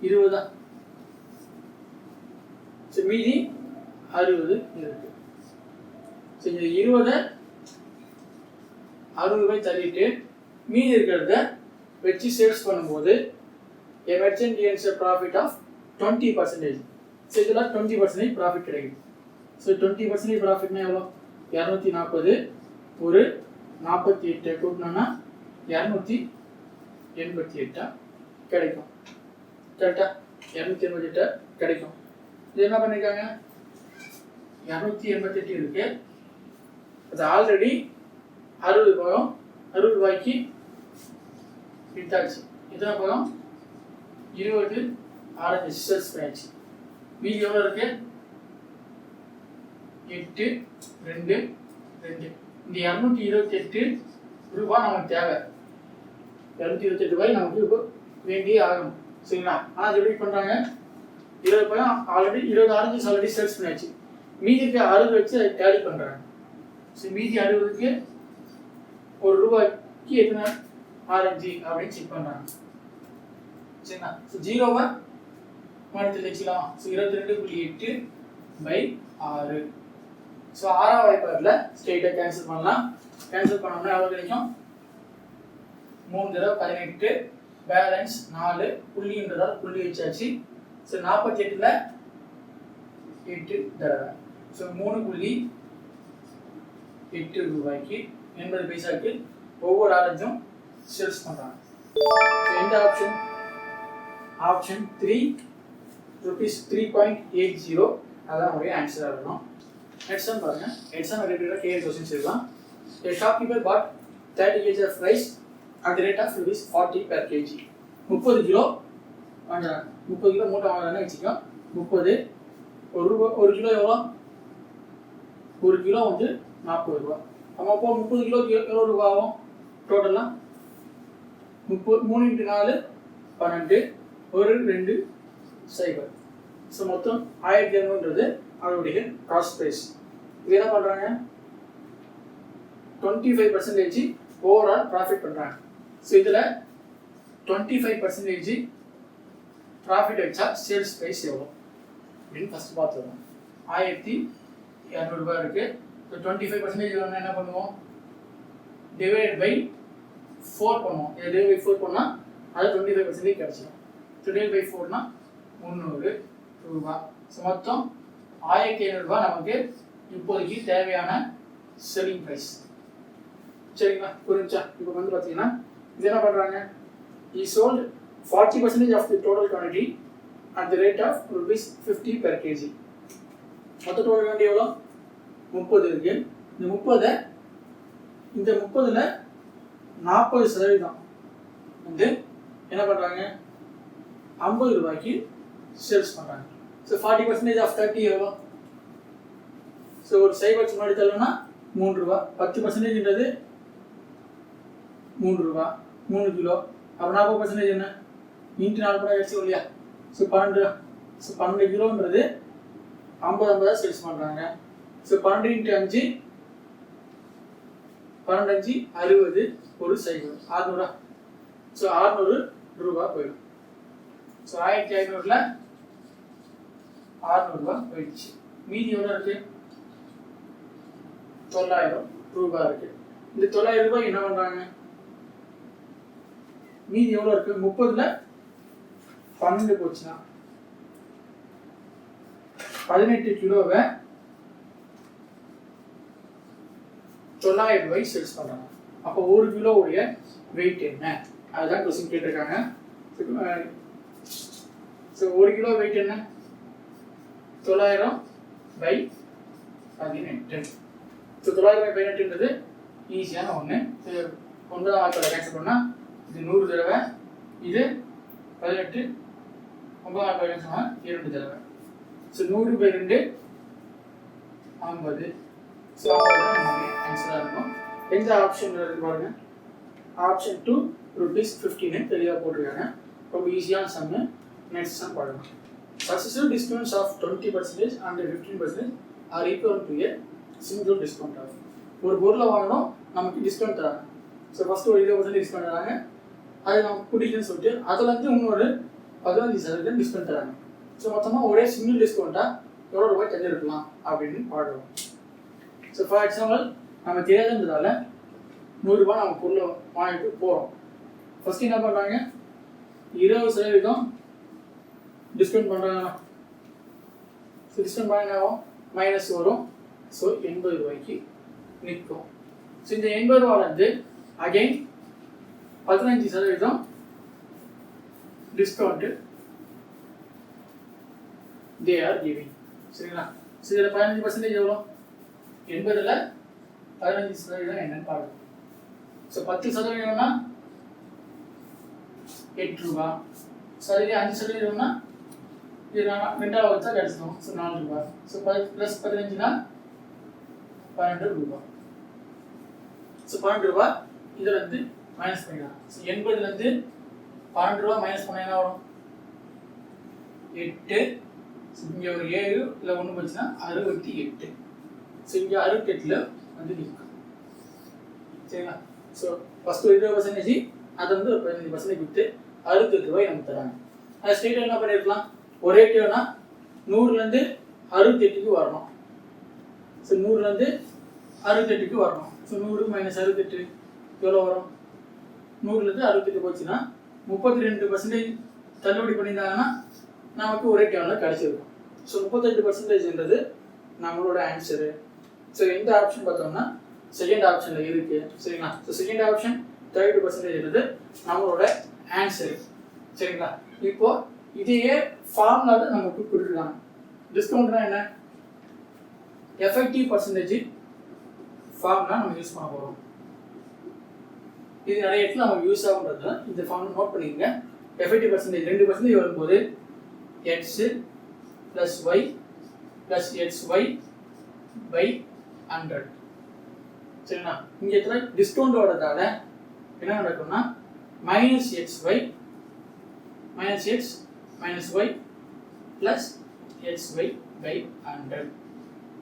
20 தான். ஸோ மீதி 60 இருக்கு. ஸோ இந்த 20 60 ரூபாய் தள்ளிட்டு மீதி இருக்கிறத வச்சு சேல்ஸ் பண்ணும்போது a merchant earns a profit of 20%. So இதில் 20% ப்ராஃபிட் கிடைக்குது. ஸோ 20% ப்ராஃபிட்னா எவ்வளோ? 240 ஒரு 48 கூட்டினோன்னா 288 கிடைக்கும். கரெக்டாக 288 கிடைக்கும். இது என்ன பண்ணியிருக்காங்க? 288 இருக்கு. அது ஆல்ரெடி 60 ரூபாய்க்கு வித்தாச்சு. எத்தனை பழம்? 20 ஆரஞ்சு சேல்ஸ் பண்ணியாச்சு. மீதி எவ்வளோ இருக்கு? 8 2 2. இந்த 228 ரூபாய் நமக்கு தேவை. 228 ரூபாய் நமக்கு இப்போ வேண்டியே ஆகணும். சரிங்களா? ஆனால் அது எப்படி பண்ணுறாங்க? 20 பழம் ஆல்ரெடி 20 ஆரஞ்சு ஆல்ரெடி சேல்ஸ் பண்ணியாச்சு. மீதிக்கு 60 வச்சு அதை டேலி பண்ணுறாங்க. ஸோ மீதி 60க்கு ₹1 எத்தனை ஆரஞ்சு அப்படின்னு செக் பண்ணுறாங்க. சரிங்களா? ஸோ 0வை மாற்றி வச்சுக்கலாம். ஸோ 22.8/6. ஸோ 6ஆம் வாய்ப்பாடில் ஸ்ட்ரெயிட்டாக கேன்சல் பண்ணலாம். கேன்சல் பண்ணோம்னா எவ்வளோ கிடைக்கும்? 3 தடவை 18, பேலன்ஸ் 4, புள்ளின்றதால் புள்ளி வச்சாச்சு. ஸோ 48ல் 8 தடவை. ஸோ 3.8 ரூபாய்க்கு 80 பைசாக்கு ஒவ்வொரு ஆரஞ்சும் சேல்ஸ் பண்ணுறாங்க. ஸோ எந்த ஆப்ஷன்? ஆப்ஷன் 3 ₹3.80. அதான் நம்மளுடைய ஆன்சராக இருக்கணும். எக்ஸாம் பாருங்கள். எக்ஸாம் ரிலேட்டடாக கேஎல் கொஸ்டின்ஸ் இருக்கலாம். A shopkeeper bought 30 kg of rice at the rate of ₹40 per kg. 30 kilo வாங்குறாங்க. 30 கிலோ மூட்டை வாங்குறாங்கன்னு வச்சுக்கோ. 30 ஒரு கிலோ எவ்வளோ? 1 கிலோ வந்து 40 ரூபா. நம்ம அப்போ 30 கிலோக்கு எவ்வளோ ரூபா ஆகும்? டோட்டலாக 3 × 4 12, 1 2 0. ஸோ மொத்தம் 1200ன்றது அதோடைய காஸ்ட் ப்ரைஸ். இது என்ன பண்ணுறாங்க? 25% ஓவரால் ப்ராஃபிட் பண்ணுறாங்க. ஸோ இதில் 25% ப்ராஃபிட் வச்சா சேல்ஸ் ப்ரைஸ் எவ்வளோ அப்படின்னு ஃபஸ்ட்டு பார்த்துருவோம். 1200 ரூபாய் இருக்குது. ஸோ 25% வேணும்னா என்ன பண்ணுவோம்? டிவைட் பை 4 பண்ணுவோம். இதை டிவைட் பை 4 பண்ணால் அது 25% கிடச்சிடும். ஸோ டிவைட் பை 4னா 300 ரூபாய். ஸோ மொத்தம் 1500 ரூபாய் நமக்கு இப்போதைக்கு தேவையான செல்லிங் ப்ரைஸ். சரிங்களா? புரிஞ்சா? இப்போ வந்து பார்த்தீங்கன்னா இது என்ன பண்ணுறாங்க? he sold 40% of the total quantity at the rate of ₹50 per kg. மொத்த டோட்டல் quantity எவ்வளோ? 30 இருக்கு. இந்த 30ல் 40% வந்து என்ன பண்ணுறாங்க? 50 ரூபாய்க்கு சேல்ஸ் பண்ணுறாங்க. ஸோ 40% ஆஃப் 30 எவ்வளோ? ஸோ ஒரு சைபர் முன்னாடி தள்ளணும்னா 3 ரூபா. 10%ன்றது 3 ரூபா. 3 கிலோ. அப்போ 40% என்ன? இன்ட்டு 4 கூட வச்சு இல்லையா? ஸோ 12. ஸோ 12 கிலோன்றது 50 சேல்ஸ் பண்ணுறாங்க. ஸோ 12 × 5 12 60 ஒரு சைபர் 600. ஸோ 600 ரூபா போயிடும். ஸோ 1500ல் 600 ரூபா போயிடுச்சு. மீதி எவ்வளோ இருக்கு? 900 ரூபா இருக்கு. இந்த 900 ரூபாய் என்ன பண்றாங்க? மீதி எவ்வளோ இருக்கு? 30ல் 12 போச்சுன்னா 18 கிலோவை 900 ரூபாய்க்கு சேல்ஸ் பண்றாங்க. அப்போ 1 கிலோவுடைய வெயிட் என்ன? அதுதான் கொஸ்டின் கேட்டிருக்காங்க. ஸோ 1 கிலோ வெயிட் என்ன? 900/18. ஸோ 900/18ன்றது ஈஸியான ஒன்று. 9ஆம் வாக்கில் கேன்சல் பண்ணால் இது 100 தடவை, இது 18, 9ஆம் வாக்கில் கேன்சல் பண்ணால் 2 தடவை. ஸோ 100/2 50. ஸோ 50 தான் நம்மளுடைய ஆன்சராக இருக்கும். எந்த ஆப்ஷன் இருக்கு பாருங்க. ஆப்ஷன் 2 ₹15 தெளிவாக போட்டிருக்காங்க. ரொம்ப ஈஸியான சம்மு. நெக்ஸ்ட் சம் பாருங்க. Successive discounts of 20% and 15% are equal to a single discount of. ஒரு பொருளை வாங்கணும், நமக்கு டிஸ்கவுண்ட் தராங்க. ஸோ ஃபர்ஸ்ட் ஒரு 20% டிஸ்கவுண்ட் தராங்க, அது நமக்கு பிடிக்குன்னு சொல்லிட்டு அதில் வந்து இன்னொரு 15% டிஸ்கவுண்ட் தராங்க. ஸோ மொத்தமாக ஒரே சிங்கிள் டிஸ்கவுண்ட்டாக எவ்வளோ ரூபாய் தள்ளிருக்கலாம் அப்படின்னு பாடுறோம். ஸோ ஃபார் எக்ஸாம்பிள் நம்ம தெரியாதுன்றதால 100 ரூபாய் நம்ம பொருளை வாங்கிட்டு போகிறோம். ஃபர்ஸ்ட் என்ன பண்ணுறாங்க? 20% டிஸ்கவுண்ட் பண்ணுறாங்க. ஸோ டிஸ்கவுண்ட் பண்ண மைனஸ் வரும். ஸோ 80 ரூபாய்க்கு நிற்கும். ஸோ இந்த 80 ரூபாயிலேருந்து again 15% discount they are giving. சரிங்களா? ஸோ இதில் 15% எவ்வளோ? 80ல் 15% என்னன்னு பாருங்க. ஸோ 10%னா 8 ரூபா. ஸோ அதுவே 5%னா இது 2ஆவது வச்சா கிடச்சிடும். ஸோ 4 ரூபா. ஸோ +15னா 12 ரூபா. ஸோ 12 ரூபா இதில் வந்து மைனஸ் பண்ணிடலாம். ஸோ 80லேருந்து 12 ரூபா மைனஸ் பண்ண என்ன வரும்? 8. ஸோ இங்கே ஒரு 7 இல்லை 1 போச்சுன்னா 68. ஸோ இங்கே 68ல் வந்து நிற்கும். சரிங்களா? ஸோ ஃபஸ்ட்டு 20% அதை வந்து ஒரு 15% விற்று 68 ரூபாய் நமக்கு தராங்க. அது ஸ்ட்ரெயிட்டாக என்ன பண்ணியிருக்கலாம்? ஒரே டேனா 100லேருந்து 68க்கு வரணும். ஸோ 100லேருந்து 68க்கு வரணும். ஸோ 100 - 68 எவ்வளோ வரும்? 100லேருந்து 68 போச்சுன்னா 32% தள்ளுபடி பண்ணியிருந்தாங்கன்னா நமக்கு ஒரே டேனில் கிடச்சிருக்கும். ஸோ 38%ன்றது நம்மளோட ஆன்சரு. ஸோ எந்த ஆப்ஷன் பார்த்தோம்னா செகண்ட் ஆப்ஷனில் இருக்குது. சரிங்களா? ஸோ செகண்ட் ஆப்ஷன் 32% நம்மளோட ஆன்சரு. சரிங்களா? இப்போ இதையே ஃபார்முலா நமக்கு கொடுத்துருக்காங்க. டிஸ்கவுண்ட்னா என்ன? எஃபெக்டிவ் பர்சன்டேஜ் ஃபார்முலா நம்ம யூஸ் பண்ண போகிறோம். இது நிறைய இடத்துல நமக்கு யூஸ் ஆகுன்றது இந்த ஃபார்முலா நோட் பண்ணிக்கங்க. எஃபெக்டிவ் பர்சன்டேஜ் 2% வரும்போது x + y + xy/100. சரிங்களா? இங்கே இடத்துல டிஸ்கவுண்டோடதால என்ன நடக்கும்னா -xy -x -y + xy/100.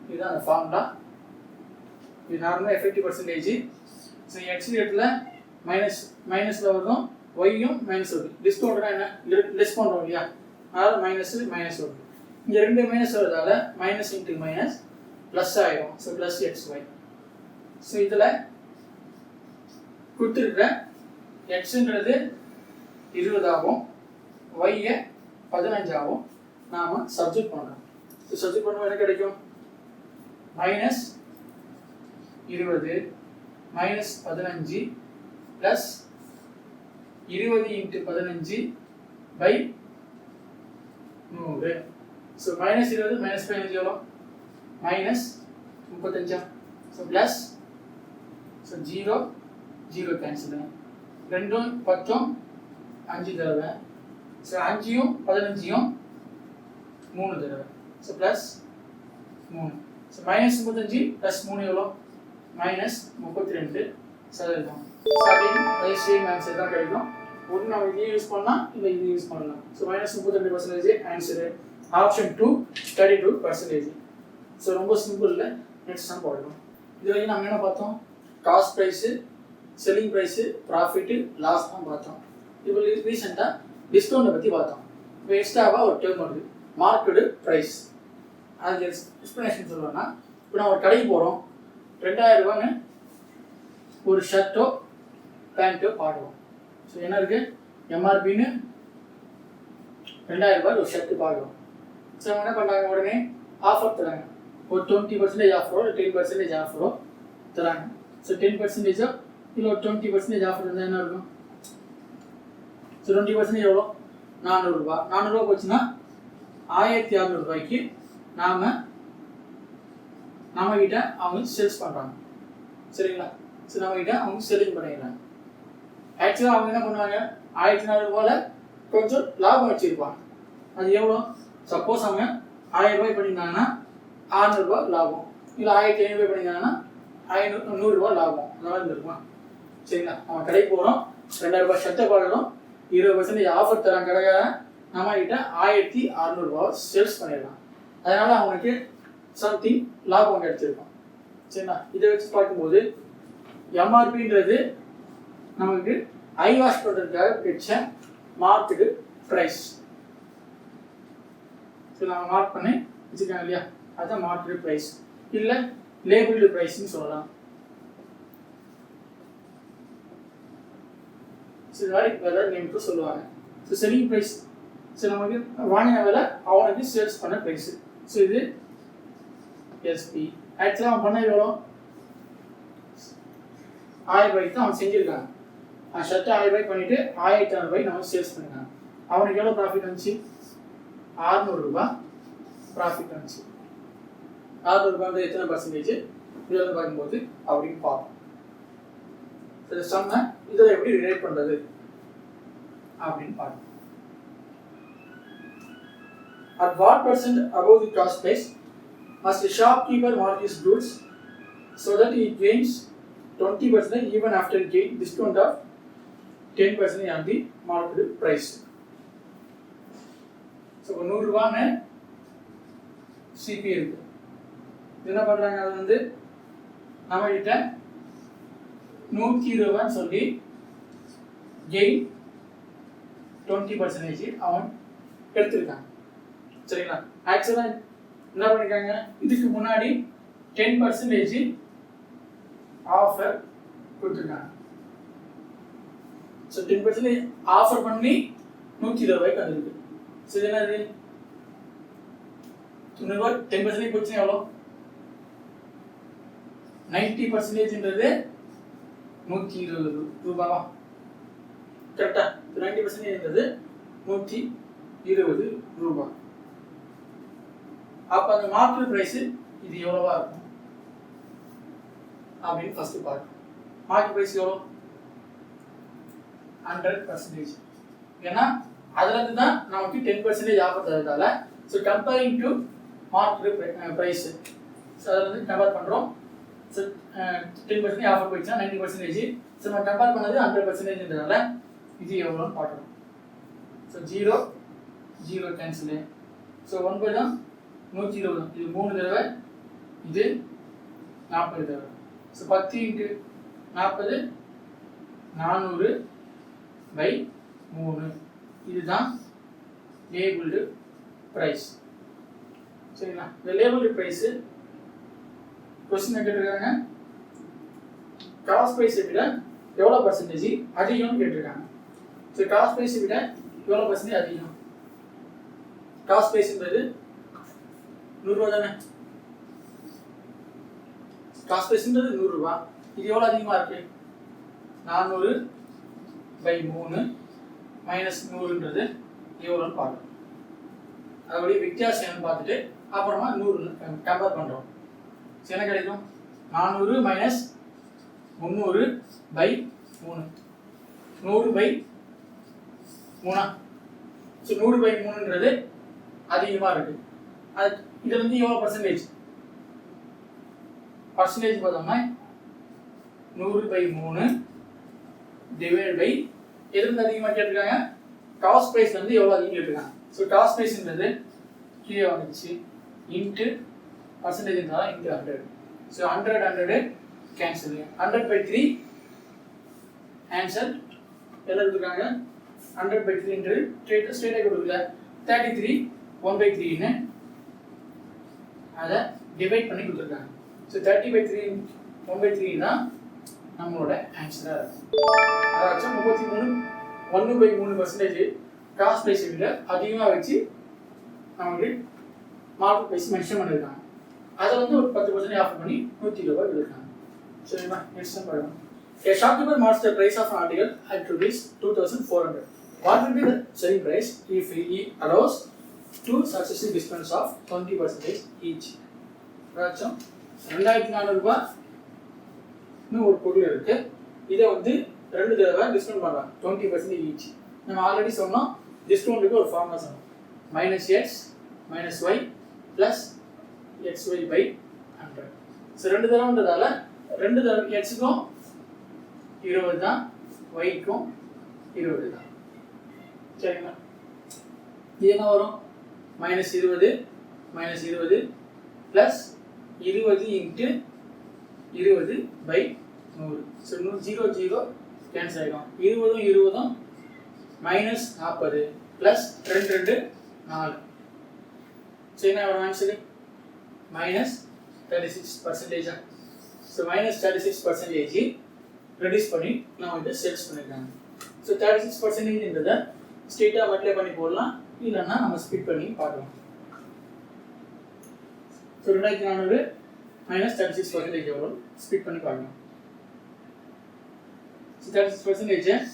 இதுதான் அந்த ஃபார்முலா. இது நார்மலாக எஃபெக்டிவ் பர்சன்டேஜ். ஸோ எக்ஸ் ரேட்டில் மைனஸில் வரும், ஒய்யும் மைனஸ் வருது. டிஸ்கவுண்ட்னா என்ன? லெஸ் பண்ணுறோம் இல்லையா? அதனால் மைனஸ் வருது. இங்கே 2 மைனஸ் வருதால மைனஸ் இன்ட்டு மைனஸ் ப்ளஸ் ஆயிரும். So +xy. ஸோ இதில் கொடுத்துருக்குற எக்ஸுன்றது 20 ஆகும், ஒய்யை 15 ஆகும். நாம் சப்ஜெக்ட் பண்ணுறோம். ஸோ சப்ஜெக்ட் பண்ணும்போது என்ன கிடைக்கும்? -20 -15 + 20 × 15/100. ஸோ -20 -15 எவ்வளோ? -35. So plus, so 0 0 cancel. 2 10 5 தடவை. ஸோ 5யும் 15யும் 3 தடவை. So plus 3. ஸோ -35 + 3 எவ்வளோ? -32%. ஸோ அதே சேம் ஆன்சர் தான் கிடைக்கும். ஒன்று நம்ம இதையும் யூஸ் பண்ணலாம், இல்லை இதையும் யூஸ் பண்ணலாம். So -32% answer. ஆப்ஷன் 2 32%. ஸோ ரொம்ப சிம்பிள் இல்லை. நெக்ஸ்ட் சம் பார்க்கலாம். இது வரைக்கும் நம்ம என்ன பார்த்தோம்? Cost price, selling price, profit, loss தான் பார்த்தோம். இப்போ ரீசெண்டாக டிஸ்கவுண்ட்டை பற்றி பார்த்தோம். இப்போ எக்ஸ்ட்ராவாக ஒரு டேர்ம் வருது, மார்க்கெடு ப்ரைஸ். அதுக்கு எக்ஸ்ப்ளனேஷன் சொல்லுவேன்னா, இப்போ நான் ஒரு கடைக்கு போகிறோம், 2000 ரூபான்னு ஒரு ஷர்ட்டோ பேண்ட்டோ பார்க்குறோம். ஸோ என்ன இருக்குது, எம்ஆர்பின்னு 2000 ரூபாய் ஒரு ஷர்ட்டு பார்க்குறோம். ஸோ அவங்க என்ன பண்ணுறாங்க, உடனே ஆஃபர் தராங்க. ஒரு 20% ஆஃபரோ 10% ஆஃபரோ தராங்க. ஸோ 10% இல்லை ஒரு 20% ஆஃபர் இருந்தால் என்ன இருக்கும்? ஸோ 20% எவ்வளோ? 400 ரூபா. 400 ரூபா போச்சுன்னா 1600 ரூபாய்க்கு நம்மகிட்ட அவங்க சேல்ஸ் பண்ணுறாங்க. சரிங்களா? ஸோ நம்மகிட்ட அவங்க செல்லிங் பண்ணிடுறாங்க. ஆக்சுவலாக அவங்க என்ன பண்ணுவாங்க, 1400 ரூபாயில் கொஞ்சம் லாபம் வச்சுருப்பாங்க. அது எவ்வளோ? சப்போஸ் அவங்க 1000 ரூபாய் பண்ணியிருந்தாங்கன்னா 600 ரூபா லாபம், இல்லை 1500 ரூபாய் பண்ணியிருந்தாங்கன்னா 100 ரூபா லாபம். அந்த மாதிரி இருந்திருக்குமா? சரிங்களா? நம்ம கடைக்கு போகிறோம், 2000 ரூபாய் ஷர்ட்டை பார்க்குறோம், 20% ஆஃபர் தராங்க கடைக்காக, நம்மகிட்ட 1600 ரூபா சேல்ஸ் பண்ணிடலாம். அதனால் அவங்களுக்கு சம்திங் லாபம் கிடைச்சிருக்கும். சரிங்களா? இதை வச்சு பார்க்கும்போது எம்ஆர்பின்றது நமக்கு ஐ வாஷ் பண்ணுறதுக்காக கிடைச்ச மார்க்கெட்டு ப்ரைஸ். ஸோ நம்ம மார்க் பண்ணி வச்சுருக்காங்க இல்லையா, அதுதான் மார்க்கெட் ப்ரைஸ், இல்லை லேபிள்டு ப்ரைஸ்ன்னு சொல்லலாம். ஸோ இது மாதிரி வேறு நேம்க்கு சொல்லுவாங்க. ஸோ செல்லிங் ப்ரைஸ், ஸோ நமக்கு வாங்கின விலை அவனுக்கு சேல்ஸ் பண்ண ப்ரைஸு. ஸோ இது எஸ்பி. ஆக்சுவலாக அவன் பண்ண எவ்வளோ? 1000 ரூபாய்க்கு தான் அவன் செஞ்சுருக்காங்க. ஷர்ட்டை 1000 ரூபாய்க்கு பண்ணிவிட்டு 1500 ரூபாய்க்கு நம்ம சேல்ஸ் பண்ணிருக்காங்க. அவனுக்கு எவ்வளோ ப்ராஃபிட் வந்துச்சு? 600 ரூபாய் ப்ராஃபிட் வந்துச்சு. 600 ரூபாய் எத்தனை பர்சன்டேஜ் இதில் பார்க்கும்போது அப்படின்னு பார்ப்போம். சொன்ன இதில் எப்படி ரிலேட் பண்ணுறது அப்படின்னு பார்ப்போம். At what percent above the cost price must the shopkeeper mark his goods so that he gains 20% even after gain discount of 10% on the market price. So 100 ரூபான்னு சிபி இருக்கு. என்ன பண்ணுறாங்க, அது வந்து நம்மகிட்ட 120 ரூபான்னு சொல்லி கெயின் 20% அவன் எடுத்துருக்காங்க. சரிங்களா? ஆக்சுவலாக என்ன பண்ணிருக்காங்க, இதுக்கு முன்னாடி 10% ஆஃபர் கொடுத்துருக்காங்க. ஸோ 10% ஆஃபர் பண்ணி 120 ரூபாய்க்கு வந்துருக்கு. ஸோ இது என்னது, 90 ரூபாய் 10% போச்சுன்னா எவ்வளோ? 90%ன்றது 120 ரூபாவா? கரெக்டா? 90%ன்றது 120 ரூபாய். அப்போ அந்த மார்க்கெட் ப்ரைஸு இது எவ்வளோவா இருக்கும் அப்படின்னு ஃபர்ஸ்ட் பார்க்கணும். மார்க்கெட் ப்ரைஸ் எவ்வளோ? 100%. ஏன்னா அதுலேருந்து தான் நமக்கு 10% ஆஃபர் தரதால, so comparing to market price, so அதில் வந்து கம்பேர் பண்ணுறோம். ஸோ 10% ஆஃபர் போயிடுச்சுன்னா 90%. ஸோ நம்ம கம்பேர் பண்ணது 100%ன்றதால இது எவ்வளோன்னு பார்க்கணும். So 0 0 cancel. ஸோ 9 தான் 120. இது 3 தடவை, இது 40 தடவை. ஸோ 10 × 40 400/3. இதுதான் லேபிள்டு ப்ரைஸ். சரிங்களா? இந்த லேபிள்டு ப்ரைஸு கொஸ்டின் கேட்டிருக்காங்க, காஸ்ட் ப்ரைஸை விட எவ்வளோ பர்சன்டேஜ் அதிகம்னு கேட்டிருக்காங்க. ஸோ காஸ்ட் ப்ரைஸை விட எவ்வளோ பர்சன்டேஜ் அதிகம்? காஸ்ட் ப்ரைஸ்ன்றது 100 ரூபா தானே? காஸ்ட் ப்ரைஸ்ன்றது 100 ரூபா. இது எவ்வளோ அதிகமாக இருக்கு? 400/3 மைனஸ் 100ன்றது எவ்வளோன்னு பார்க்கணும். அதோடைய வித்தியாசம் என்னன்னு பார்த்துட்டு அப்புறமா 100 கம்பேர் பண்ணுறோம். என்ன கிடைக்கும்? 400 மைனஸ் 300/3. 100/3. ஸோ 100/3ன்றது அதிகமாக இருக்கு. அது இதில் வந்து எவ்வளோ பர்சன்டேஜ் பார்த்தோம்னா 100/3 டிவைட் பை எதுலேருந்து அதிகமாக கேட்டிருக்காங்க? காஸ்ட் ப்ரைஸ் வந்து எவ்வளோ அதிகம் கேட்டிருக்காங்க. ஸோ காஸ்ட் ப்ரைஸ்ன்றது கீழே வந்துச்சு, இன்ட்டு பர்சன்டேஜ்னால இன்ட்டு 100. So 100 cancel. 100/3 ஆன்சர் எல்லாம் எடுத்துருக்காங்க. 100/3 என்று ஸ்ட்ரெயிட்டாக கொடுக்கல. 33 1/3ன்னு அதை டிவைட் பண்ணி கொடுத்துருக்காங்க. ஸோ 30/3 1/3 தான் நம்மளோட ஆன்சராக இருக்கும். அதாச்சும் 33 1/3% காஸ்ட் ப்ரைஸை விட அதிகமாக வச்சு நமக்கு மார்க்கெட் ப்ரைஸ் மென்ஷன் பண்ணியிருக்காங்க. அதை வந்து ஒரு 10% ஆஃபர் பண்ணி 120 ரூபாய் கொடுத்துருக்காங்க. சரிங்களா? நெக்ஸ்ட் பாருங்க. A shopkeeper marks the price of an article at rupees 2,400. What will be the selling price if he allows two successive discounts of 20% each? அதாச்சும் 2,400 ரூபாய் ஒரு பொருள் இருக்கு. இதை வந்து 2 தடவை டிஸ்கவுண்ட் பண்ணுறாங்க 20% ஈச். நம்ம ஆல்ரெடி சொன்னோம் டிஸ்கவுண்ட்டுக்கு ஒரு ஃபார்முலா சொன்னோம். -x - y + xy/100. ஸோ 2 தடவைன்றதால 2 தடவை எக்ஸுக்கும் 20 தான், ஒய்க்கும் 20 தான். சரிங்களா? இது என்ன வரும்? -20 - 20 + 20 × 20/100. ஸோ 0 0 கேன்சல் ஆகிடும். 20 20 -40 + 2 2 4. சரி, என்ன வரும் ஆன்சரு? -36%. ஸோ -36% ரெடியூஸ் பண்ணி நம்ம வந்து சேல்ஸ் பண்ணியிருக்காங்க. ஸோ 36%ன்றதை ஸ்ட்ரெயிட்டாக மல்டிப்ளை பண்ணி போடலாம், இல்லைன்னா நம்ம ஸ்பிட் பண்ணி பார்க்கலாம். ஸோ 2,400 -36% எவ்வளோ ஸ்பிட் பண்ணி பார்க்கலாம். ஸோ 36%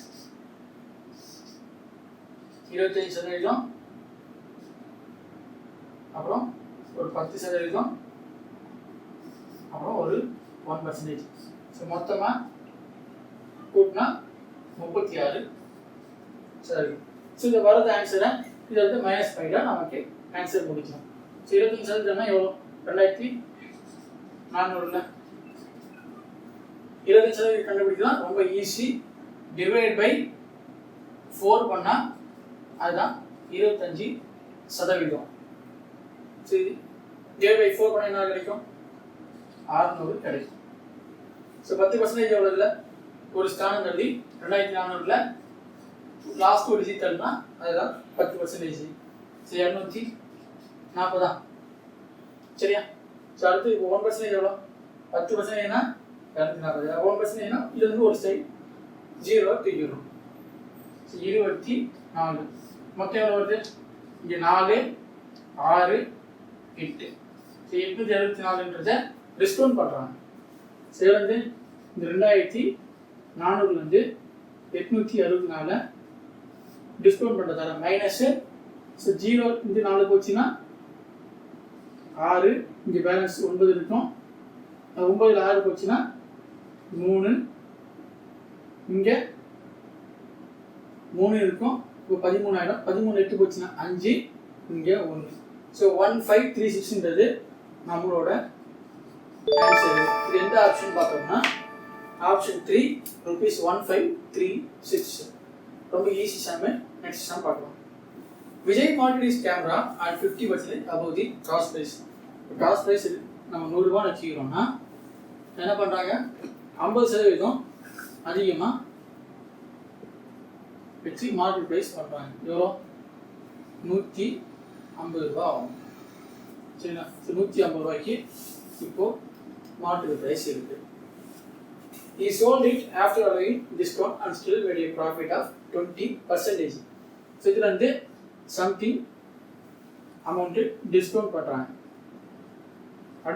25%, அப்புறம் ஒரு 10%, அப்புறம் ஒரு 1%. ஸோ மொத்தமாக கூட்டினா 36. சரி, ஸோ இதை வரது ஆன்சரை இதை வந்து -5 நமக்கு ஆன்சர் முடிக்கலாம். ஸோ 25% எவ்வளோ? 2,400. 25% கண்டுபிடிக்கலாம், ரொம்ப ஈஸி. டிவைட் பை 4 பண்ணால் அதுதான் 25%. சரி, டிவைட் பை 4 பண்ணால் என்ன கிடைக்கும்? 600 கிடைக்கும். ஸோ 10% எவ்வளோ இல்லை? ஒரு ஸ்தானம் தள்ளி 2,400ல் லாஸ்ட் ஒரு டிஜிட் தள்ளினா அதுதான் 10%. ஸோ 240. சரியா? ஸோ அடுத்து இப்போ 1% எவ்வளோ? 10%னா 240. 1%னா இது வந்து ஒரு சைடு 0 தூக்கிடும். ஸோ 24. மொத்தம் எவ்வளோ வருது? இங்கே 4 6 8. ஸோ 874ன்றதை டிஸ்கவுண்ட் பண்ணுறாங்க. ஸோ வந்து இந்த 2,400லேருந்து 864 டிஸ்கவுண்ட் பண்ணுறதால மைனஸு. ஸோ 0 இந்த 4 போச்சுன்னா 6, இங்கே பேலன்ஸ் 9 இருக்கும். 9ல் 6 போச்சுன்னா 3, இங்கே 3 இருக்கும். இப்போ 13 ஆகிடும். 13 8 போச்சுன்னா 5, இங்கே 1. ஸோ 1536ன்றது நம்மளோட ஆன்சர். இது எந்த ஆப்ஷன் பார்த்தோம்னா ஆப்ஷன் 3 ₹1536. ரொம்ப ஈஸி சாமு. நெக்ஸ்ட் சாம் பார்க்கலாம். Vijay marked his camera at 50% above the cost price. Cost price நம்ம 100 ரூபான்னு வச்சுக்கிறோம்னா என்ன பண்ணுறாங்க? 50% அதிகமாக வச்சு மார்க்கெட் ப்ரைஸ் பண்ணுறாங்க. எவ்வளோ? 150 ரூபா ஆகும். சரிங்களா? ஸோ 150 ரூபாய்க்கு இப்போது மார்க்கெட் ப்ரைஸ் இருக்குது. He sold it after allowing discount and still made a profit of 20%. So இதில் வந்து சம்திங் அமௌண்ட்டு டிஸ்கவுண்ட் பண்ணுறாங்க.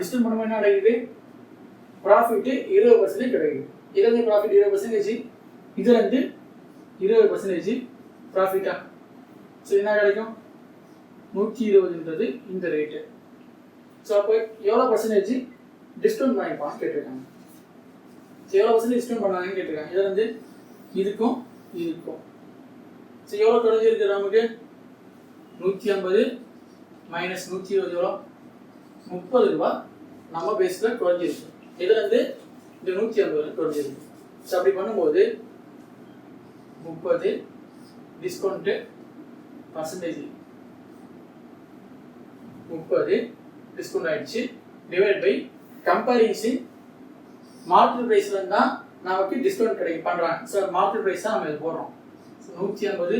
டிஸ்கவுண்ட் பண்ணும்போது என்ன கிடைக்குது? ப்ராஃபிட்டு 20% கிடைக்குது. இதில் ப்ராஃபிட் 20%, இதில் வந்து 20% ப்ராஃபிட்டா. ஸோ என்ன கிடைக்கும்? 120ன்றது இந்த ரேட்டு. ஸோ அப்போ எவ்வளோ பர்சன்டேஜ் டிஸ்கவுண்ட் பண்ணியிருப்பான்னு கேட்டிருக்காங்க. ஸோ எவ்வளோ பர்சன்டேஜ் டிஸ்கவுண்ட் பண்ணாங்கன்னு கேட்டிருக்காங்க. இதில் வந்து இதுக்கும் இதுக்கும் ஸோ எவ்வளோ குறைஞ்சிருக்கு நமக்கு? 150 - 120 எவ்வளோ? 30 ரூபா நம்ம பேஸில் குறைஞ்சிருக்கு. இதில் வந்து இந்த 150 குறைஞ்சிருக்கு. ஸோ அப்படி பண்ணும்போது 30 டிஸ்கவுண்ட்டு பர்சன்டேஜ் 30 டிஸ்கவுண்ட் ஆகிடுச்சு. டிவைட் பை கம்பேரிசன் மார்க்கெட் ப்ரைஸ்ல இருந்தால் நமக்கு டிஸ்கவுண்ட் கிடைக்கும் பண்ணுறாங்க. ஸோ மார்க்கெட் ப்ரைஸ் தான் நம்ம இது போடுறோம். ஸோ 150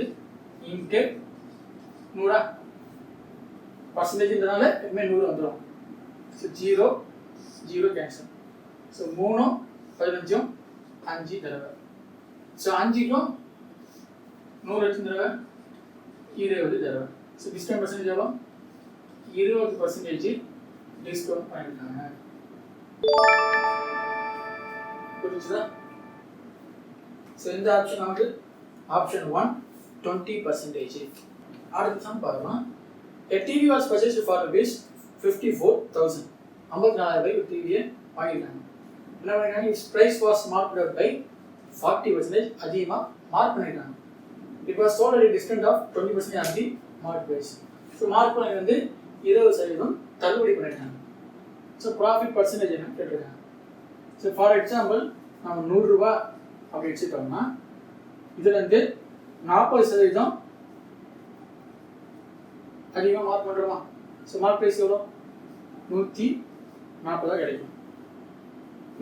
இன்ட்டு 100 பர்சன்டேஜ்ன்றதுனால எப்பவுமே 100 வந்துடும். So 0 0 cancel. ஸோ 3 15 5 தடவை. ஸோ 5க்கும் 100 எத்தனை தடவை 20 தடவை. ஸோ டிஸ்கவுண்ட் பர்சன்டேஜ் எவ்வளோ 20% டிஸ்கவுண்ட் பண்ணியிருக்காங்க. புரிஞ்சுதா? ஸோ இந்த ஆப்ஷன் வந்து ஆப்ஷன் 1 20%. அடுத்த சம் பார்க்கலாம். A TV was purchased for rupees 54,000. 54,000 ஒரு டிவியை வாங்கியிருக்காங்க. என்ன பண்ணிருக்காங்க? Its price was marked up by 40% அதிகமாக மார்க் பண்ணியிருக்காங்க. It was sold at a discount of 20% on the market price. So mark பண்ணி வந்து 20% தள்ளுபடி பண்ணியிருக்காங்க. ஸோ ப்ராஃபிட் பர்சன்டேஜ் என்ன கேட்டிருக்காங்க. ஸோ ஃபார் எக்ஸாம்பிள் நம்ம 100 ரூபா அப்படி வச்சுட்டோம்னா இதுலேருந்து 40% அதிகமாக மார்க் பண்ணுறோமா. ஸோ மார்க் ப்ரைஸ் எவ்வளோ 140 கிடைக்கும்.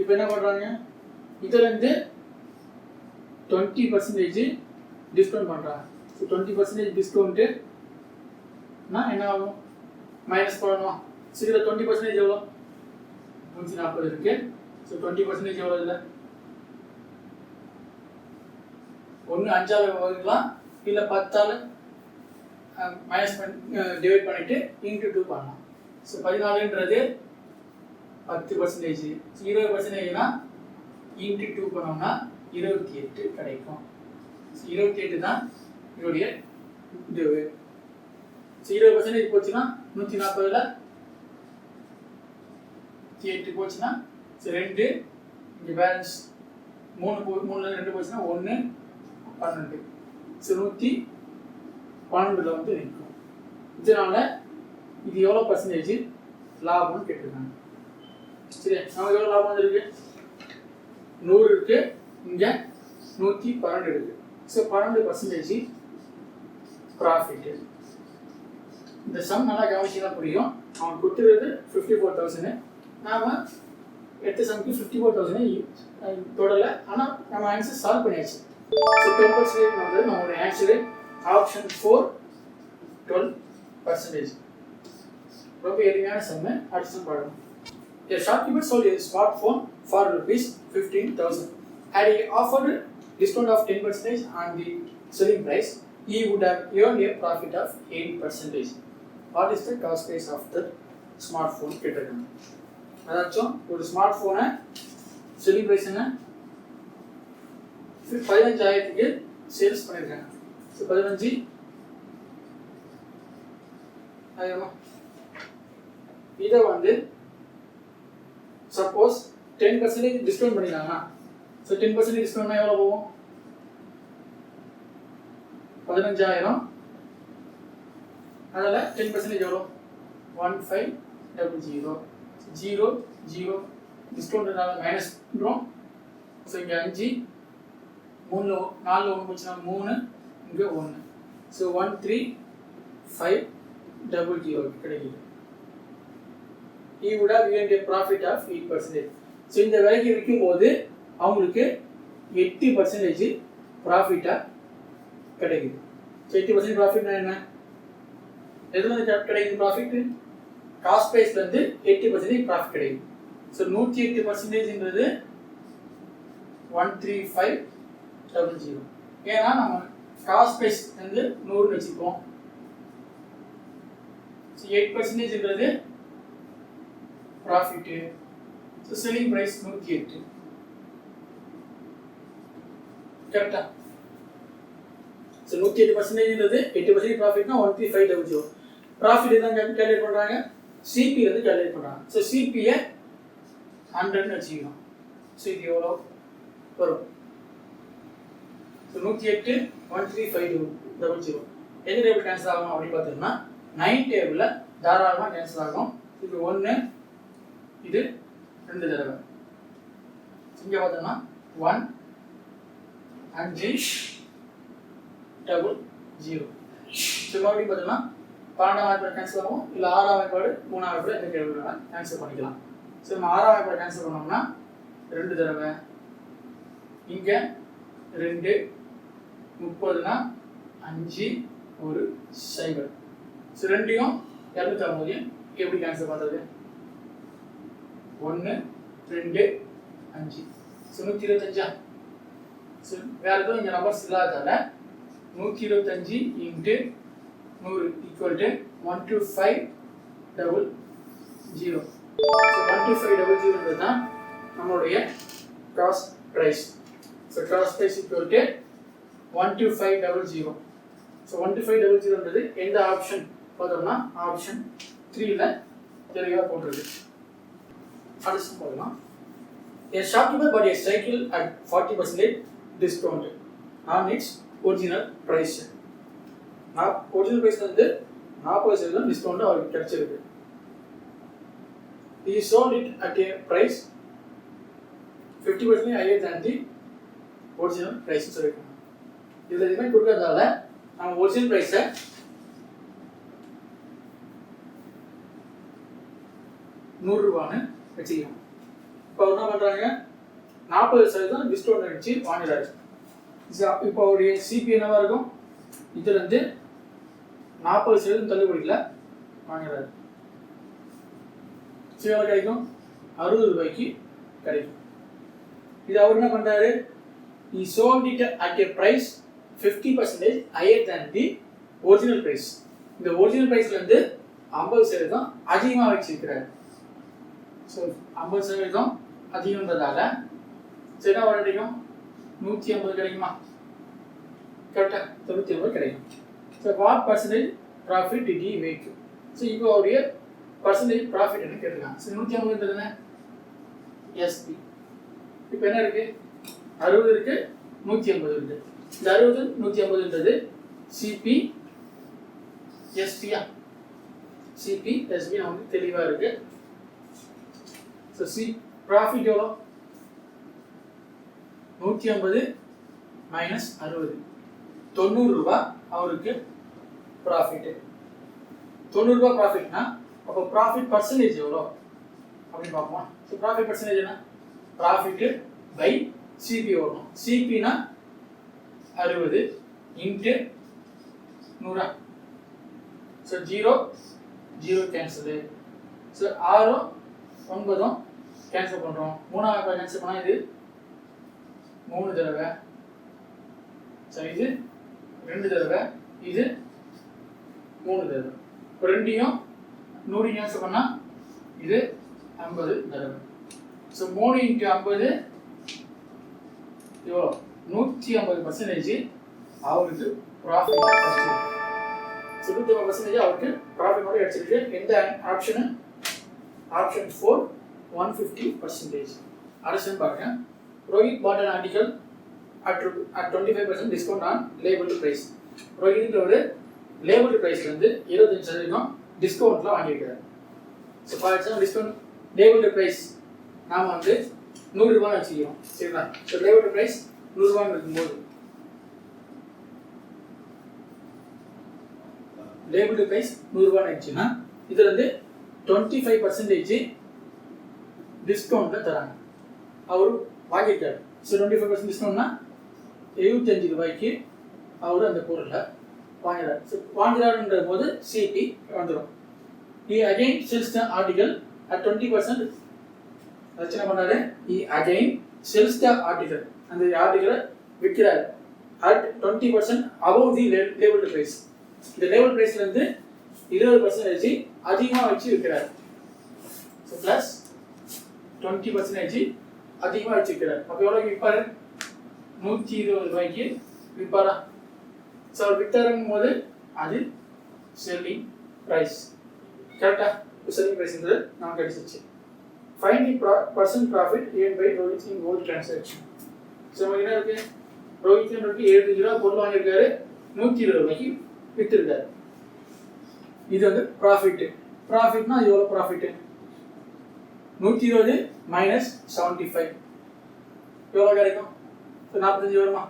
இப்போ என்ன பண்ணுறாங்க, இதுலேருந்து 20% டிஸ்கவுண்ட் பண்ணுறாங்க. ஸோ 20% டிஸ்கவுண்ட்டுனா என்ன ஆகும், மைனஸ் பண்ணணும். ஸோ இதில் 20% எவ்வளோ 140 இருக்குது. ஸோ 20% எவ்வளோ இல்லை, ஒன்று 5ஆல் வகுக்கலாம், இல்லை 10ஆல் மைனஸ் பண்ணி டிவைட் பண்ணிவிட்டு இன்ட்டு 2 பண்ணலாம். ஸோ 14ன்றது 10%. 20%னா இன்ட்டு 2 பண்ணோம்னா 28 கிடைக்கும். ஸோ 28 தான் இதோடைய இது. ஸோ 20% போச்சுன்னா 140ல் 8 போச்சுன்னா ஸோ 2 இங்கே பேலன்ஸ் 3ல் 2 போச்சுன்னா 1 12. ஸோ 112 வந்து நிற்கும். இதனால இது எவ்வளோ பர்சன்டேஜ் லாபம்னு கேட்டிருக்காங்க. சரி, நமக்கு எவ்வளோ லாபம் வந்துருக்கு 100 இருக்கு, இங்கே 112 இருக்கு. So 12% profit. இந்த சம் நல்லா கவனிச்சுன்னா புரியும். அவன் கொடுத்துருது 54,000, நாம் எடுத்த சம்க்கு 54,000 தொடலை. ஆனால் நம்ம ஆன்சர் சால்வ் பண்ணியாச்சு. ஸோ 12% வந்து நம்மளுடைய ஆன்சரு ஆப்ஷன் 4 12%. ரொம்ப எளிமையான சம்மு. அடுத்த சம் பாருங்க. A shopkeeper sold a smartphone for rupees 15,000. Had he offered discount of 10% on the selling price, he would have earned a profit of 8%. What is the cost price of the smartphone? கேட்டிருக்காங்க. அதாச்சும் ஒரு smart ஃபோனை selling price என்ன 15,000க்கு sales பண்ணியிருக்காங்க. So 15,000 இதை வந்து suppose 10% discount பண்ணிடலாம்னா, so 10% டிஸ்கவுண்ட்னா எவ்வளோ போகும் 15,000. அதில் 10% எவ்வளோ 1500. 0 0 டிஸ்கவுண்ட்னால மைனஸ் பண்ணுறோம். ஸோ இங்கே 5 3 4 1 போச்சுன்னா 3, இங்கே 1. ஸோ 13,500 கிடைக்குது. He would have earned a profit of 8%. So இந்த விலைக்கு விற்கும்போது அவங்களுக்கு 8% ப்ராஃபிட்டாக கிடைக்குது. ஸோ 8% ப்ராஃபிட்னா என்ன, எதுலேருந்து கிடைக்குது ப்ராஃபிட், காஸ்ட் ப்ரைஸ்லேருந்து 8% ப்ராஃபிட் கிடைக்குது. ஸோ 108%ன்றது 13,500. ஏன்னா நம்ம காஸ்ட் ப்ரைஸ் வந்து 100 வச்சுருக்கோம். ஸோ 8%ன்றது ப்ராஃபிட்டு. So selling price 108. கரெக்டா? ஸோ 108%ன்றது 8% ப்ராஃபிட்னா 13,500. ப்ராஃபிட் தான் கேல்குலேட் பண்ணுறாங்க, சிபி வந்து கேல்குலேட் பண்ணுறாங்க. ஸோ சிபியை 100ன்னு வச்சுக்கணும். ஸோ இது எவ்வளோ வரும், ஸோ 108 13,500. எந்த டேபிள் கேன்சல் ஆகும் அப்படின்னு பார்த்தீங்கன்னா 9 டேபிளில் தாராளமாக கேன்சல் ஆகும். இது 1, இது 2 தடவை. இங்கே பார்த்தோம்னா 1 5 00. ஸோ மறுபடியும் பார்த்தோம்னா 12ஆம் வாய்ப்பாடு கேன்சல் ஆகும், இல்லை 6ஆம் வாய்ப்பாடு 3ஆம் வாய்ப்பாடு எந்த டேபிள் வேணாலும் கேன்சல் பண்ணிக்கலாம். ஸோ நம்ம 6ஆம் வாய்ப்பாடு கேன்சல் பண்ணோம்னா 2 தடவை, இங்கே 2, 30னா 5, 1 0. ஸோ ரெண்டையும் 250 எப்படி கேன்சல் பண்ணுறது? 1, 2, 5. ஸோ 125. ஸோ வேறு எதுவும் இங்கே நம்பர்ஸ் இல்லாததால 125 இன்ட்டு 100 ஈக்குவல் டு 12500. ஸோ 12500 தான் நம்மளுடைய cost price. So cost price equal to 12500. So 12500ன்றது எந்த ஆப்ஷன் பார்த்தோம்னா ஆப்ஷன் 3ல தெளிவாக போட்டிருக்கு. அடுத்து பார்க்கலாம். A shopkeeper bought a cycle at 40% discount on its original price. Original price வந்து 40% டிஸ்கவுண்ட் அவருக்கு கிடைச்சிருக்கு. He sold it at a price 50% higher than the original price சொல்லிருக்காங்க. இதுல எதுவுமே கொடுக்கறதால நம்ம ஒரிஜினல் பிரைஸை ₹100 வச்சுக்கலாம். இப்போ என்ன பண்ணுறாங்க, 40% டிஸ்கவுண்ட் அடிச்சு வாங்குறாரு. இப்போ அவருடைய சிபி என்னவா இருக்கும், இதுலேருந்து 40% தள்ளுபடியில் வாங்குறாரு. எவ்வளோ கிடைக்கும், ₹60 கிடைக்கும். இது அவர் என்ன பண்ணுறாரு, he sold it at a price 50% higher than the original price. இந்த ஒரிஜினல் ப்ரைஸ்லேருந்து 50% அதிகமாக வச்சிருக்கிறாரு. ஸோ 50% அதிகம்ன்றதால சரி என்ன கிடைக்கும், 150 கிடைக்குமா? கரெக்டாக 99 கிடைக்கும். So what percentage profit did he make? So இப்போ அவருடைய பர்சன்டேஜ் ப்ராஃபிட் என்ன கேட்டிருக்காங்க. ஸோ 150 என்ன எஸ்பி. இப்போ என்ன இருக்குது, 60 இருக்குது, 150 இருக்குது. இந்த 60 150ன்றது சிபி எஸ்பியா? சிபி எஸ்பி நமக்கு தெளிவாக இருக்குது. ஸோ ப்ராஃபிட் எவ்வளோ, 150 மைனஸ் 60, ₹90 அவருக்கு ப்ராஃபிட்டு. ₹90 ப்ராஃபிட்னா அப்போ ப்ராஃபிட் பர்சன்டேஜ் எவ்வளோ அப்படின்னு பார்ப்போம். ஸோ ப்ராஃபிட் பர்சன்டேஜ் என்ன, ப்ராஃபிட்டு பை சிபி வரணும். சிபினா 60 into 100. So 0 0 cancel. So 6 9 cancel பண்ணுறோம். 3 கேன்சல் பண்ணால் இது 3 தடவை. சரி, இது 2 தடவை, இது 3 தடவை. இப்போ ரெண்டையும் 100 கேன்சல் பண்ணால் இது 50 தடவை. ஸோ 3 × 50 எவ்வளோ, 150% அவருக்கு ப்ராஃபிட் கிடைச்சிருக்கு. ஸோ 150% அவருக்கு ப்ராஃபிட் மட்டும் கிடைச்சிருக்கு. எந்த ஆப்ஷனு, ஆப்ஷன் 4 150%. அடுத்து பாருங்க, Rohit bought an article at 25% discount on labeled price. Rohit ஒரு லேபிள்டு பிரைஸ்லேருந்து 25% டிஸ்கவுண்ட்டில் வாங்கியிருக்கிறார். So for example discount labelled price நாம் வந்து ₹100 வச்சுக்கிறோம். சரிங்களா? ஸோ லேபிள்டு ப்ரைஸ் ₹100 இருக்கும்போது லேபிள்டு ப்ரைஸ் ₹100 ஆயிடுச்சுன்னா இதுல இருந்து 25% டிஸ்கவுண்ட்ல தராங்க. அவர் வாங்கிட்டார். ஸோ 25% டிஸ்கவுண்ட்னா ₹75 அவர் அந்த பொருளை வாங்குறாரு. ஸோ வாங்குறாருன்ற போது சிபி வந்துடும். he again sells the article at 20%. அது என்ன பண்ணாரு, he again sells the article, அந்த ஆர்டிகலை விற்கிறார் at 20% above the labeled price. இந்த லேபிள் பிரைஸ்ல இருந்து 20% அதிகமாக வச்சு விற்கிறார். ஸோ பிளஸ் 20% அதிகமாக வச்சு விற்கிறார். அப்போ எவ்வளோக்கு விற்பாரு, ₹120 விற்பாரா? ஸோ அவர் விற்றாருங்கும் போது அது செல்லிங் ப்ரைஸ். கரெக்டா? செல்லிங் ப்ரைஸ்ன்றது நமக்கு கிடைச்சிச்சு. Find the percent profit earn by Rohit in gold transaction. So நமக்கு என்ன இருக்கு, ரோஹித் ₹75 பொருள் வாங்கியிருக்காரு, ₹120 விற்றுருக்காரு. இது வந்து ப்ராஃபிட்டு. ப்ராஃபிட்னா எவ்வளோ ப்ராஃபிட்டு, 120 மைனஸ் 75 எவ்வளோ கிடைக்கும்? ஸோ 45 வருமா?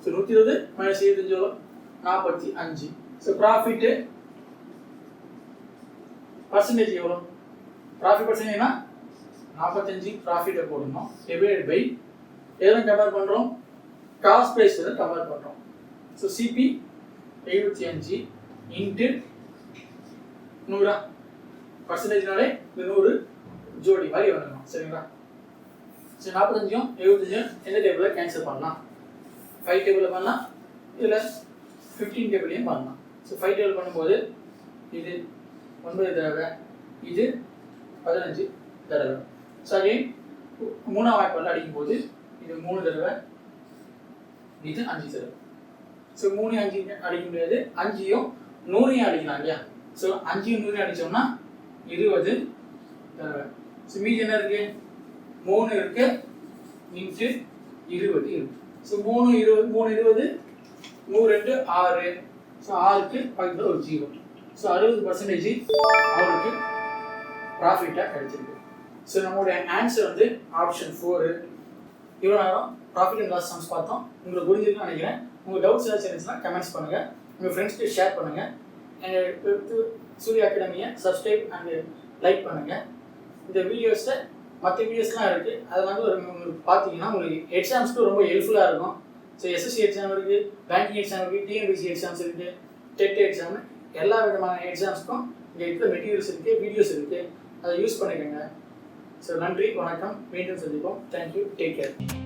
ஸோ 120 மைனஸ் 75 எவ்வளோ, 45. ஸோ ப்ராஃபிட்டு பர்சன்டேஜ் எவ்வளோ, ப்ராஃபிட் பர்சன்டேஜ்னா 45 ப்ராஃபிட்டை போடணும் டிவைட் பை எதெல்லாம் கம்பேர் பண்ணுறோம், காஸ்ட் ப்ரைஸ் கம்பேர் பண்ணுறோம். ஸோ சிபி 75 இன்ட்டு 100 பர்சன்டேஜ்னாலே இந்த 100 ஜோடி மாதிரி வரணும். சரிங்களா? சரி 45 75 எந்த டேபிளில் கேன்சல் பண்ணலாம், 5 டேபிளில் பண்ணலாம், இதில் 15 டேபிளையும் பண்ணலாம். ஸோ 5 டேபிள் பண்ணும்போது இது 9 தடவை, இது 15 தடவை. ஸோ அகைன் 3ஆம் வாய்ப்பால் அடிக்கும்போது இது 3 தடவை, இது 5 தடவை. ஸோ 3 5 அடிக்க முடியாது, 5யும் 100ஐயும் அடிக்கலாம் இல்லையா? ஸோ 5யும் 100ஐயும் அடித்தோம்னா 20 தடவை. ஸோ மீதி என்ன இருக்கு, 3 இருக்கு இன்ட்டு 20 இருக்கு. ஸோ 3 20 3 20 3 2 6. ஸோ 6க்கு பக்கத்தில் ஒரு 0. ஸோ 60% அவருக்கு ப்ராஃபிட்டாக கிடைச்சிருக்கு. ஸோ நம்மளுடைய ஆன்சர் வந்து ஆப்ஷன் 4. இவ்வளோ நேரம் ப்ராஃபிட் அண்ட் லாஸ் சம்ஸ் பார்த்தோம். உங்களுக்கு புரிஞ்சிருக்குன்னு நினைக்கிறேன். உங்கள் டவுட்ஸ் ஏதாச்சும் இருந்துச்சுன்னா கமெண்ட்ஸ் பண்ணுங்கள், உங்கள் ஃப்ரெண்ட்ஸ்க்கு ஷேர் பண்ணுங்கள். எங்கள் சூர்யா அகாடமியை சப்ஸ்கிரைப் அண்ட் லைக் பண்ணுங்கள். இந்த வீடியோஸை மற்ற வீடியோஸ்லாம் இருக்குது, அதை வந்து உங்களுக்கு பார்த்தீங்கன்னா உங்களுக்கு எக்ஸாம்ஸ்க்கு ரொம்ப ஹெல்ப்ஃபுல்லாக இருக்கும். ஸோ எஸ்எஸ்சி எக்ஸாம் இருக்குது, பேங்கிங் எக்ஸாம் இருக்குது, டிஎன்பிசி எக்ஸாம்ஸ் இருக்குது, டெட் எக்ஸாம், எல்லா விதமான எக்ஸாம்ஸ்க்கும் இங்கே இருக்கிற மெட்டீரியல்ஸ் இருக்குது, வீடியோஸ் இருக்குது, அதை யூஸ் பண்ணிக்கோங்க. ஸோ நன்றி, வணக்கம், மீண்டும் சந்திப்போம். Thank you, take care.